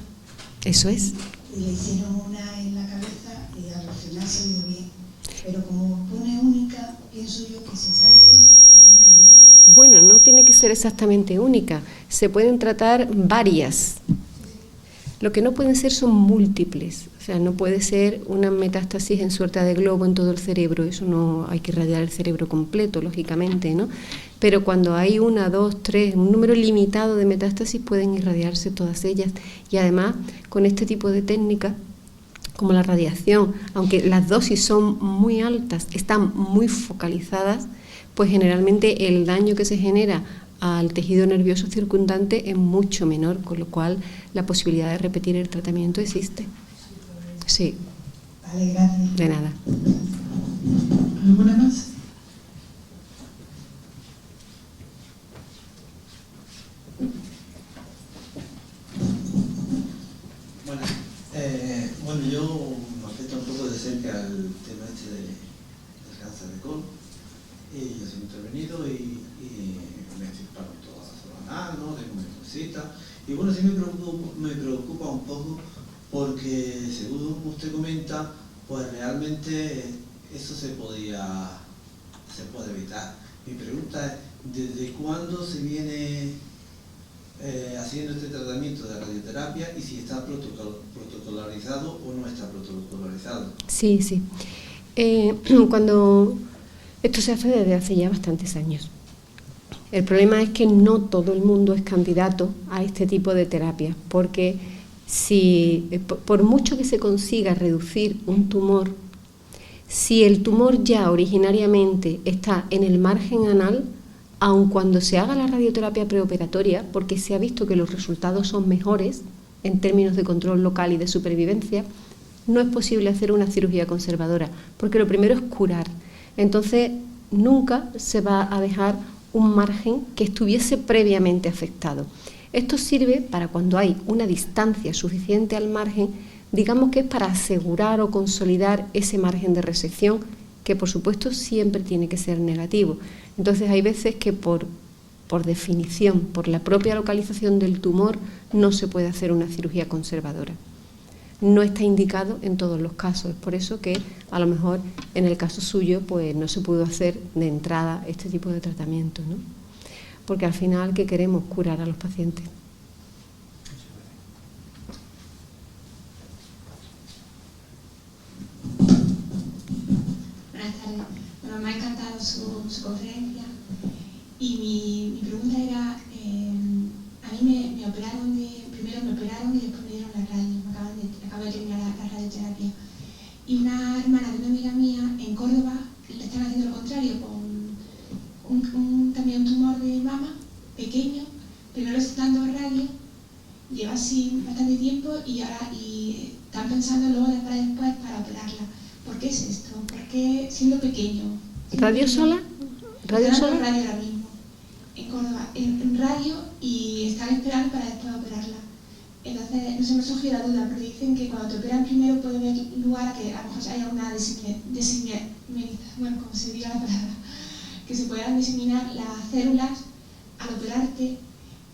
Eso es. Y le hicieron una en la cabeza y al final salió bien. Pero como pone única, pienso yo que si sale otra, no hay. Bueno, no tiene que ser exactamente única, se pueden tratar varias. Lo que no pueden ser son múltiples, o sea, no puede ser una metástasis en suerte de globo en todo el cerebro, eso no, hay que irradiar el cerebro completo, lógicamente, ¿no? Pero cuando hay 1, 2, 3, un número limitado de metástasis pueden irradiarse todas ellas y además con este tipo de técnicas, como la radiación, aunque las dosis son muy altas, están muy focalizadas, pues generalmente el daño que se genera al tejido nervioso circundante es mucho menor, con lo cual la posibilidad de repetir el tratamiento existe. Sí. Vale, gracias. De nada. ¿Alguna más? Bueno, yo me afecta un poco de cerca el tema este del cáncer de colon. Y yo soy intervenido y me extirparon toda la zona anal, ¿no? Tengo mi cosita. Y bueno, sí me preocupa un poco porque, según usted comenta, pues realmente eso se puede evitar. Mi pregunta es, ¿desde cuándo se viene haciendo este tratamiento de radioterapia y si está protocolarizado o no está protocolarizado? Sí. Cuando esto se hace desde hace ya bastantes años. El problema es que no todo el mundo es candidato a este tipo de terapia, porque por mucho que se consiga reducir un tumor, si el tumor ya originariamente está en el margen anal, aun cuando se haga la radioterapia preoperatoria, porque se ha visto que los resultados son mejores en términos de control local y de supervivencia, no es posible hacer una cirugía conservadora, porque lo primero es curar. Entonces, nunca se va a dejar un margen que estuviese previamente afectado. Esto sirve para cuando hay una distancia suficiente al margen, digamos que es para asegurar o consolidar ese margen de resección, que por supuesto siempre tiene que ser negativo. Entonces, hay veces que por definición, por la propia localización del tumor, no se puede hacer una cirugía conservadora. No está indicado en todos los casos, es por eso que a lo mejor en el caso suyo pues no se pudo hacer de entrada este tipo de tratamiento, ¿no? Porque al final, ¿qué queremos? Curar a los pacientes. Buenas tardes. Bueno, me ha encantado su conferencia y mi pregunta era, a mí me operaron primero me operaron y después me dieron la radio, acabo de terminar la radioterapia. Y una hermana de una amiga mía en Córdoba le están haciendo lo contrario, con también un tumor de mama pequeño, pero no le están dando radio lleva así bastante tiempo y ahora están pensando luego después para operarla. ¿Por qué es esto? ¿Por qué siendo pequeño? ¿Radio sola? ¿Radio sola? Radio ahora mismo, en Córdoba, en radio, y están esperando para después operarla. Entonces, no se me surgió la duda, porque dicen que cuando te operan primero puede haber lugar a que a lo mejor haya una bueno, como se diga la palabra, que se puedan diseminar las células al operarte,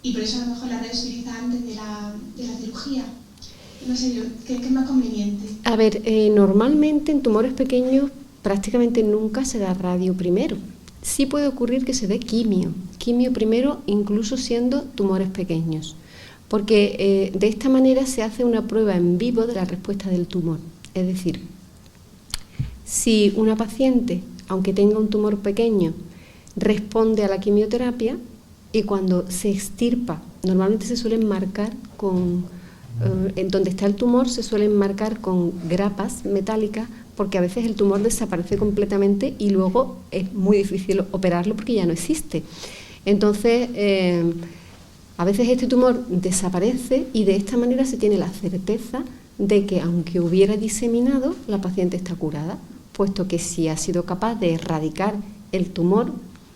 y por eso a lo mejor la radio se utiliza antes de la cirugía. No sé yo, ¿qué es más conveniente? A ver, normalmente en tumores pequeños prácticamente nunca se da radio primero. Sí puede ocurrir que se dé quimio primero, incluso siendo tumores pequeños, porque de esta manera se hace una prueba en vivo de la respuesta del tumor. Es decir, si una paciente, aunque tenga un tumor pequeño, responde a la quimioterapia, y cuando se extirpa, normalmente se suelen marcar en donde está el tumor se suelen marcar con grapas metálicas, porque a veces el tumor desaparece completamente y luego es muy difícil operarlo porque ya no existe. Entonces, a veces este tumor desaparece y de esta manera se tiene la certeza de que aunque hubiera diseminado, la paciente está curada, puesto que si ha sido capaz de erradicar el tumor,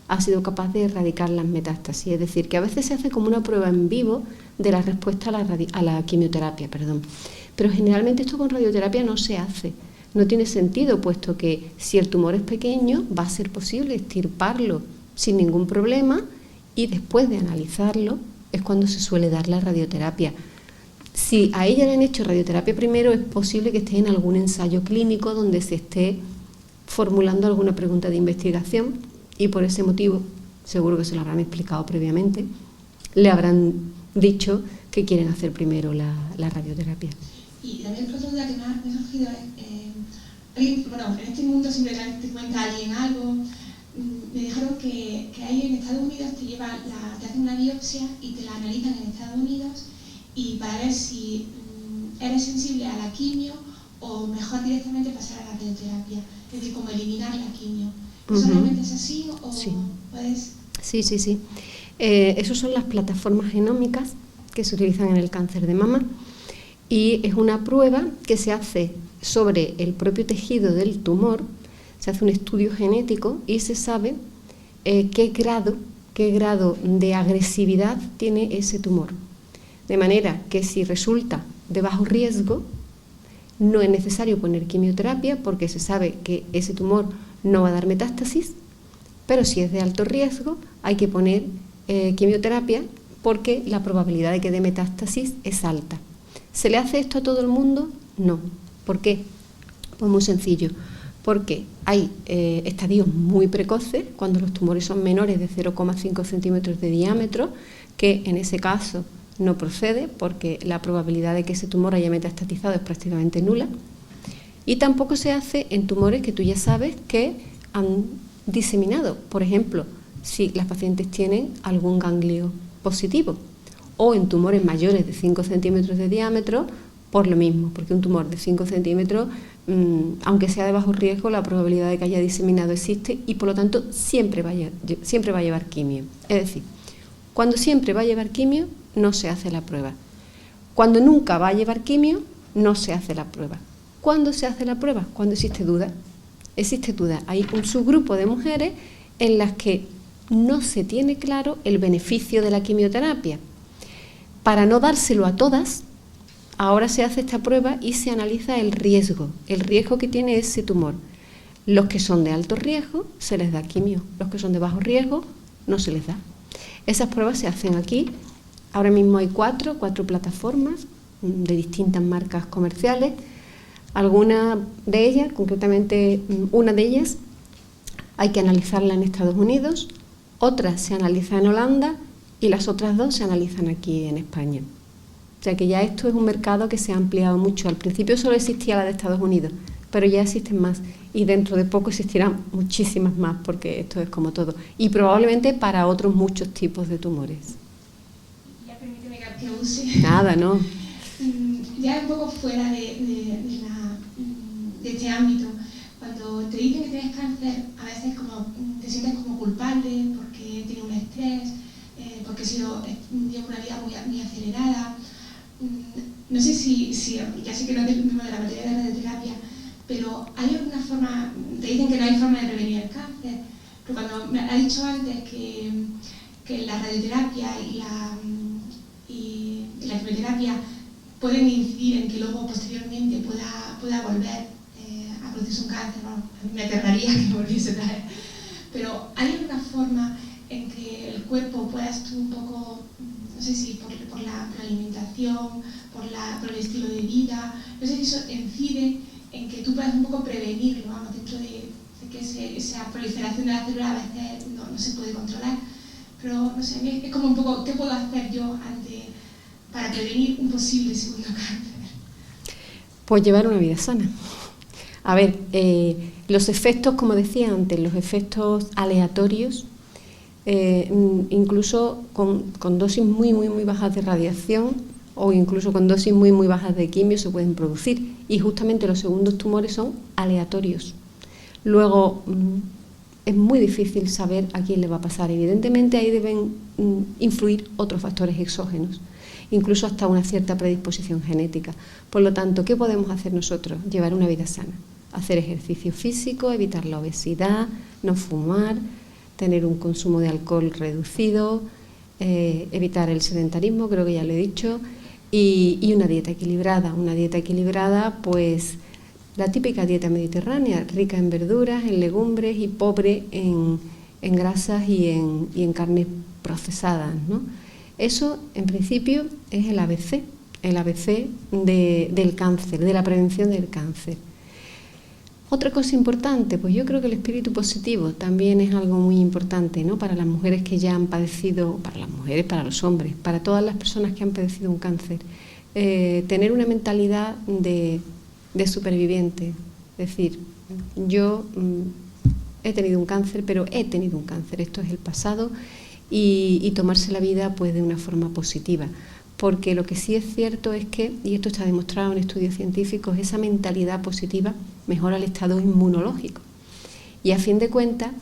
ha sido capaz de erradicar las metástasis. Es decir, que a veces se hace como una prueba en vivo de la respuesta a la quimioterapia, pero generalmente esto con radioterapia no se hace. No tiene sentido, puesto que si el tumor es pequeño va a ser posible extirparlo sin ningún problema, y después de analizarlo es cuando se suele dar la radioterapia. Si a ella le han hecho radioterapia primero, es posible que esté en algún ensayo clínico donde se esté formulando alguna pregunta de investigación, y por ese motivo, seguro que se lo habrán explicado previamente, le habrán dicho que quieren hacer primero la radioterapia. Y también otra duda que me ha surgido es, bueno, en este mundo siempre te cuenta alguien algo. Me dijeron que ahí en Estados Unidos te hacen una biopsia y te la analizan en Estados Unidos, y para ver si eres sensible a la quimio o mejor directamente pasar a la radioterapia, es decir, como eliminar la quimio. ¿Solamente es así o sí. Puedes...? Sí. Esas son las plataformas genómicas que se utilizan en el cáncer de mama, y es una prueba que se hace sobre el propio tejido del tumor. Se hace un estudio genético y se sabe qué grado de agresividad tiene ese tumor. De manera que si resulta de bajo riesgo, no es necesario poner quimioterapia, porque se sabe que ese tumor no va a dar metástasis, pero si es de alto riesgo hay que poner quimioterapia, porque la probabilidad de que dé metástasis es alta. ¿Se le hace esto a todo el mundo? No. ¿Por qué? Pues muy sencillo, porque hay estadios muy precoces, cuando los tumores son menores de 0,5 centímetros de diámetro, que en ese caso no procede, porque la probabilidad de que ese tumor haya metastatizado es prácticamente nula. Y tampoco se hace en tumores que tú ya sabes que han diseminado. Por ejemplo, si las pacientes tienen algún ganglio positivo, o en tumores mayores de 5 centímetros de diámetro, por lo mismo, porque un tumor de 5 centímetros, aunque sea de bajo riesgo, la probabilidad de que haya diseminado existe, y por lo tanto siempre va a llevar quimio. Es decir, cuando siempre va a llevar quimio, no se hace la prueba. Cuando nunca va a llevar quimio, no se hace la prueba. ¿Cuándo se hace la prueba? Cuando existe duda. Existe duda. Hay un subgrupo de mujeres en las que no se tiene claro el beneficio de la quimioterapia. Para no dárselo a todas, ahora se hace esta prueba y se analiza el riesgo que tiene ese tumor. Los que son de alto riesgo se les da quimio, los que son de bajo riesgo no se les da. Esas pruebas se hacen aquí. Ahora mismo hay cuatro plataformas de distintas marcas comerciales. Algunas de ellas, concretamente una de ellas, hay que analizarla en Estados Unidos, otra se analiza en Holanda y las otras dos se analizan aquí en España. O sea que ya esto es un mercado que se ha ampliado mucho. Al principio solo existía la de Estados Unidos, pero ya existen más, y dentro de poco existirán muchísimas más, porque esto es como todo, y probablemente para otros muchos tipos de tumores. Ya permíteme que use. Nada, ¿no? Ya un poco fuera de este ámbito, cuando te dicen que tienes cáncer, a veces como te sientes como culpable porque tienes un estrés, porque llevo una vida muy acelerada. no sé si, ya sé que no es del mismo de la materia de radioterapia, pero ¿hay alguna forma? Te dicen que no hay forma de prevenir el cáncer, pero cuando me ha dicho antes que la radioterapia y la quimioterapia pueden incidir en que luego posteriormente pueda volver a producirse un cáncer, bueno, a mí me aterraría que volviese a traer, pero ¿hay alguna forma en que el cuerpo pueda estar un poco, no sé si por la alimentación, por el estilo de vida, no sé si eso incide en que tú puedas un poco prevenirlo, vamos, dentro de que esa proliferación de la célula a veces no se puede controlar, pero no sé, es como un poco, ¿qué puedo hacer yo para prevenir un posible segundo cáncer? Pues llevar una vida sana. A ver, los efectos, como decía antes, los efectos aleatorios, incluso con dosis muy bajas de radiación o incluso con dosis muy bajas de quimio se pueden producir, y justamente los segundos tumores son aleatorios. Luego, es muy difícil saber a quién le va a pasar. Evidentemente ahí deben influir otros factores exógenos, incluso hasta una cierta predisposición genética. Por lo tanto, ¿qué podemos hacer nosotros? Llevar una vida sana, hacer ejercicio físico, evitar la obesidad, no fumar, tener un consumo de alcohol reducido, evitar el sedentarismo, creo que ya lo he dicho, y una dieta equilibrada. Una dieta equilibrada, pues la típica dieta mediterránea, rica en verduras, en legumbres y pobre en grasas y en carnes procesadas, ¿no? Eso, en principio, es el ABC del cáncer, de la prevención del cáncer. Otra cosa importante, pues yo creo que el espíritu positivo también es algo muy importante, ¿no? Para las mujeres que ya han padecido, para las mujeres, para los hombres, para todas las personas que han padecido un cáncer, tener una mentalidad de superviviente, es decir, yo he tenido un cáncer, pero he tenido un cáncer, esto es el pasado, y tomarse la vida pues de una forma positiva. Porque lo que sí es cierto es que, y esto está demostrado en estudios científicos, esa mentalidad positiva mejora el estado inmunológico. Y a fin de cuentas,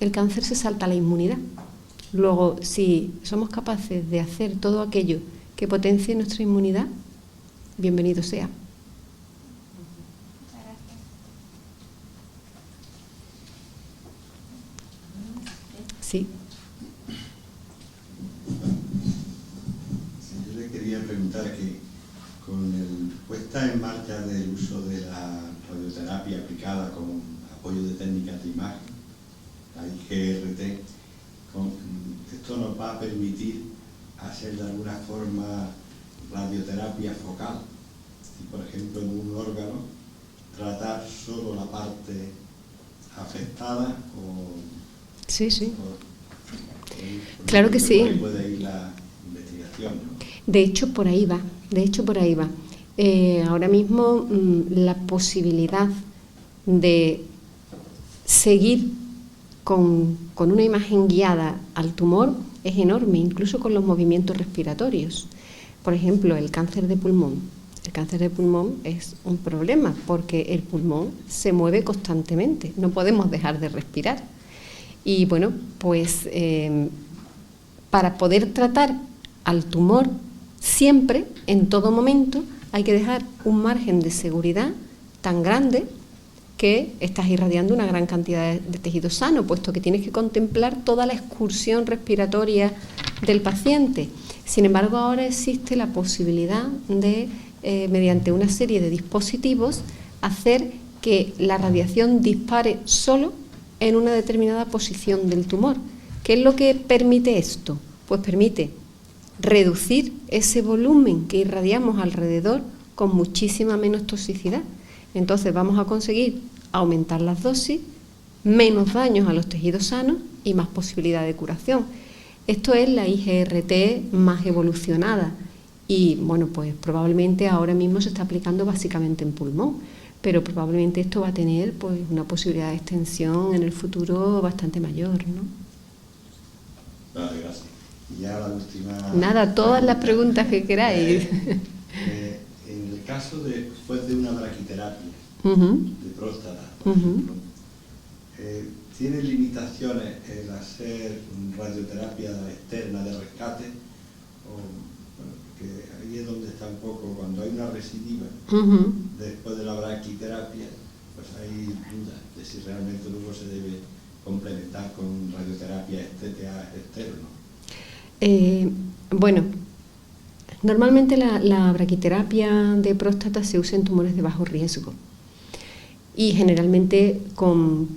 el cáncer se salta a la inmunidad. Luego, si somos capaces de hacer todo aquello que potencie nuestra inmunidad, bienvenido sea. Sí. Quería preguntar que con la puesta en marcha del uso de la radioterapia aplicada con apoyo de técnicas de imagen, la IGRT, esto nos va a permitir hacer de alguna forma radioterapia focal. Si, por ejemplo, en un órgano, tratar solo la parte afectada o... Sí. Claro que sí. Ahí puede ir la investigación, ¿no? De hecho, por ahí va. Ahora mismo la posibilidad de seguir con una imagen guiada al tumor es enorme, incluso con los movimientos respiratorios. Por ejemplo, el cáncer de pulmón. El cáncer de pulmón es un problema porque el pulmón se mueve constantemente, no podemos dejar de respirar. Y bueno, pues para poder tratar al tumor siempre, en todo momento, hay que dejar un margen de seguridad tan grande que estás irradiando una gran cantidad de tejido sano, puesto que tienes que contemplar toda la excursión respiratoria del paciente. Sin embargo, ahora existe la posibilidad de, mediante una serie de dispositivos, hacer que la radiación dispare solo en una determinada posición del tumor. ¿Qué es lo que permite esto? Pues permite reducir ese volumen que irradiamos alrededor con muchísima menos toxicidad. Entonces vamos a conseguir aumentar las dosis, menos daños a los tejidos sanos y más posibilidad de curación. Esto es la IGRT más evolucionada y bueno, pues probablemente ahora mismo se está aplicando básicamente en pulmón, pero probablemente esto va a tener pues una posibilidad de extensión en el futuro bastante mayor, ¿no? Vale, gracias. Y ya la última... Nada, todas las preguntas que queráis. En el caso después de una braquiterapia de próstata, por ejemplo, ¿tiene limitaciones el hacer radioterapia externa de rescate? O, bueno, porque ahí es donde está un poco, cuando hay una recidiva, después de la braquiterapia, pues hay dudas de si realmente luego se debe complementar con radioterapia externa. Bueno, normalmente la braquiterapia de próstata se usa en tumores de bajo riesgo y generalmente con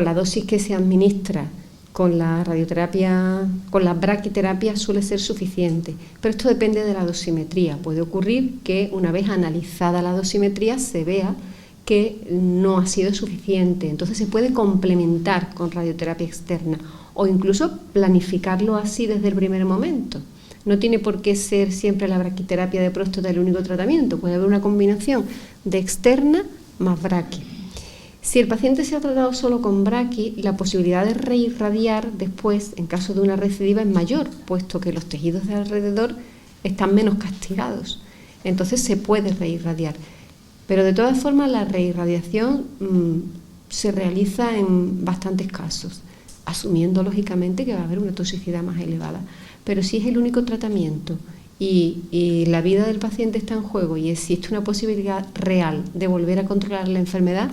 la dosis que se administra con la radioterapia, con la braquiterapia suele ser suficiente, pero esto depende de la dosimetría. Puede ocurrir que una vez analizada la dosimetría se vea que no ha sido suficiente, entonces se puede complementar con radioterapia externa o incluso planificarlo así desde el primer momento. No tiene por qué ser siempre la braquiterapia de próstata el único tratamiento, puede haber una combinación de externa más braqui. Si el paciente se ha tratado solo con braqui, la posibilidad de reirradiar después, en caso de una recidiva, es mayor, puesto que los tejidos de alrededor están menos castigados. Entonces se puede reirradiar. Pero de todas formas la reirradiación se realiza en bastantes casos, asumiendo lógicamente que va a haber una toxicidad más elevada. Pero si es el único tratamiento y la vida del paciente está en juego y existe una posibilidad real de volver a controlar la enfermedad,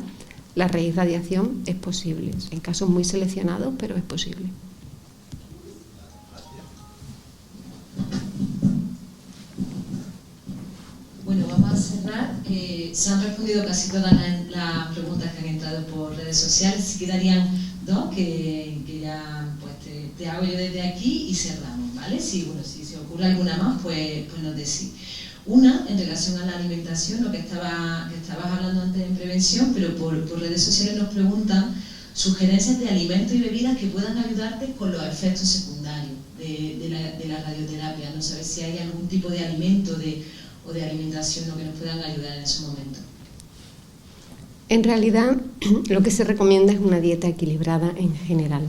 la reirradiación es posible, en casos muy seleccionados, pero es posible. Bueno, vamos a cerrar. Se han respondido casi todas las preguntas que han entrado por redes sociales. Si quedarían dos que ya pues te hago yo desde aquí y cerramos, ¿vale? Si se ocurre alguna más, pues nos decís. Una, en relación a la alimentación, lo que estabas hablando antes en prevención, pero por redes sociales nos preguntan sugerencias de alimentos y bebidas que puedan ayudarte con los efectos secundarios de la radioterapia. No sabes si hay algún tipo de alimento o de alimentación que nos puedan ayudar en ese momento. En realidad, lo que se recomienda es una dieta equilibrada en general.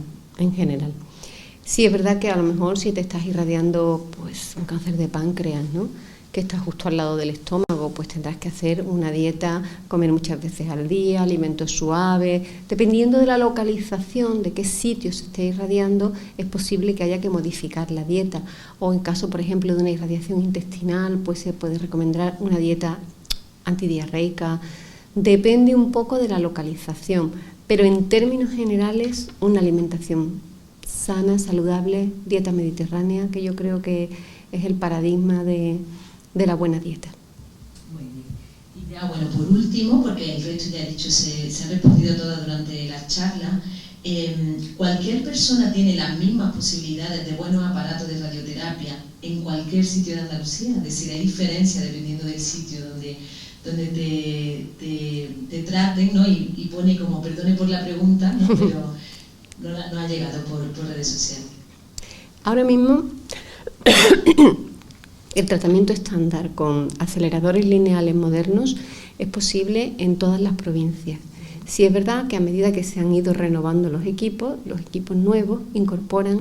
Sí, es verdad que a lo mejor si te estás irradiando pues un cáncer de páncreas, ¿no?, que está justo al lado del estómago, pues tendrás que hacer una dieta, comer muchas veces al día, alimentos suaves. Dependiendo de la localización, de qué sitio se esté irradiando, es posible que haya que modificar la dieta. O en caso, por ejemplo, de una irradiación intestinal, pues se puede recomendar una dieta antidiarreica. Depende un poco de la localización, pero en términos generales, una alimentación sana, saludable, dieta mediterránea, que yo creo que es el paradigma de la buena dieta. Muy bien. Y ya, bueno, por último, porque el resto ya he dicho, se ha respondido todo durante la charla, cualquier persona tiene las mismas posibilidades de buenos aparatos de radioterapia en cualquier sitio de Andalucía, es decir, hay diferencia dependiendo del sitio donde te traten, ¿no? Y pone como, perdone por la pregunta, ¿no? Pero no ha llegado por redes sociales. Ahora mismo el tratamiento estándar con aceleradores lineales modernos es posible en todas las provincias. Sí es verdad que a medida que se han ido renovando los equipos nuevos incorporan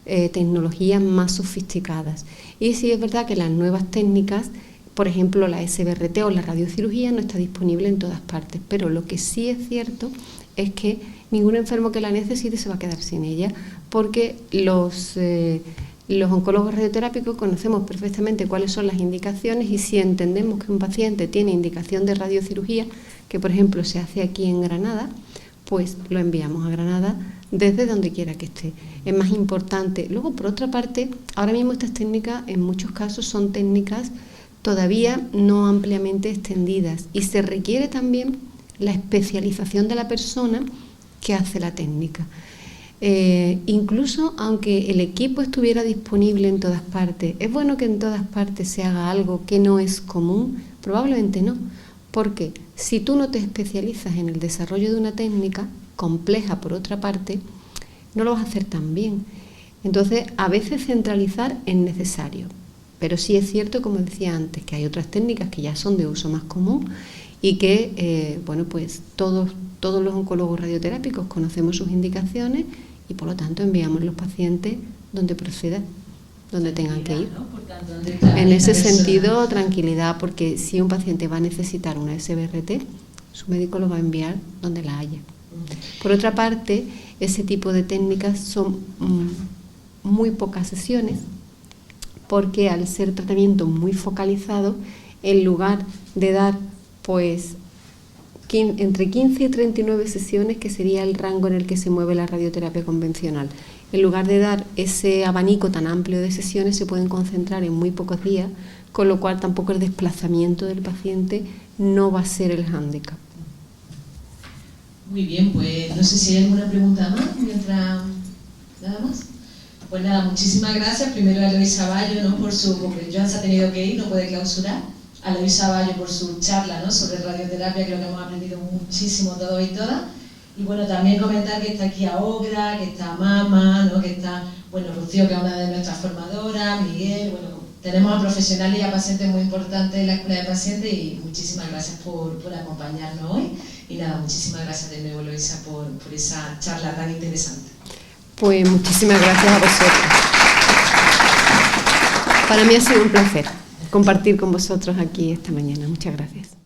tecnologías más sofisticadas. Y sí es verdad que las nuevas técnicas, por ejemplo la SBRT o la radiocirugía, no está disponible en todas partes, pero lo que sí es cierto es que ningún enfermo que la necesite se va a quedar sin ella, porque los oncólogos radioterápicos conocemos perfectamente cuáles son las indicaciones y si entendemos que un paciente tiene indicación de radiocirugía, que por ejemplo se hace aquí en Granada, pues lo enviamos a Granada desde donde quiera que esté. Es más importante. Luego, por otra parte, ahora mismo estas técnicas en muchos casos son técnicas todavía no ampliamente extendidas y se requiere también la especialización de la persona que hace la técnica. Incluso aunque el equipo estuviera disponible en todas partes, ¿es bueno que en todas partes se haga algo que no es común? Probablemente no, porque si tú no te especializas en el desarrollo de una técnica compleja por otra parte, no lo vas a hacer tan bien. Entonces, a veces centralizar es necesario, pero sí es cierto, como decía antes, que hay otras técnicas que ya son de uso más común y que, pues todos los oncólogos radioterápicos conocemos sus indicaciones y por lo tanto enviamos los pacientes donde proceda, donde tengan que ir. En ese sentido, tranquilidad, porque si un paciente va a necesitar una SBRT, su médico lo va a enviar donde la haya. Por otra parte, ese tipo de técnicas son muy pocas sesiones, porque al ser tratamiento muy focalizado, en lugar de dar pues entre 15 y 39 sesiones, que sería el rango en el que se mueve la radioterapia convencional, en lugar de dar ese abanico tan amplio de sesiones, se pueden concentrar en muy pocos días, con lo cual tampoco el desplazamiento del paciente no va a ser el hándicap. Muy bien, pues no sé si hay alguna pregunta más, mientras... ¿Nada más? Pues nada, muchísimas gracias. Primero a Eloisa Bayo, ¿no? Porque Joan se ha tenido que ir, no puede clausurar. A Eloisa Bayo por su charla, ¿no? Sobre radioterapia, creo que hemos aprendido muchísimo todos y todas. Y bueno, también comentar que está aquí a Ogra, que está Mama, ¿no? Que está, bueno, Rocío, que es una de nuestras formadoras, Miguel, bueno, tenemos a profesionales y a pacientes muy importantes en la Escuela de Pacientes, y muchísimas gracias por acompañarnos hoy. Y nada, muchísimas gracias de nuevo, Eloisa, por esa charla tan interesante. Pues muchísimas gracias a vosotros. Para mí ha sido un placer compartir con vosotros aquí esta mañana. Muchas gracias.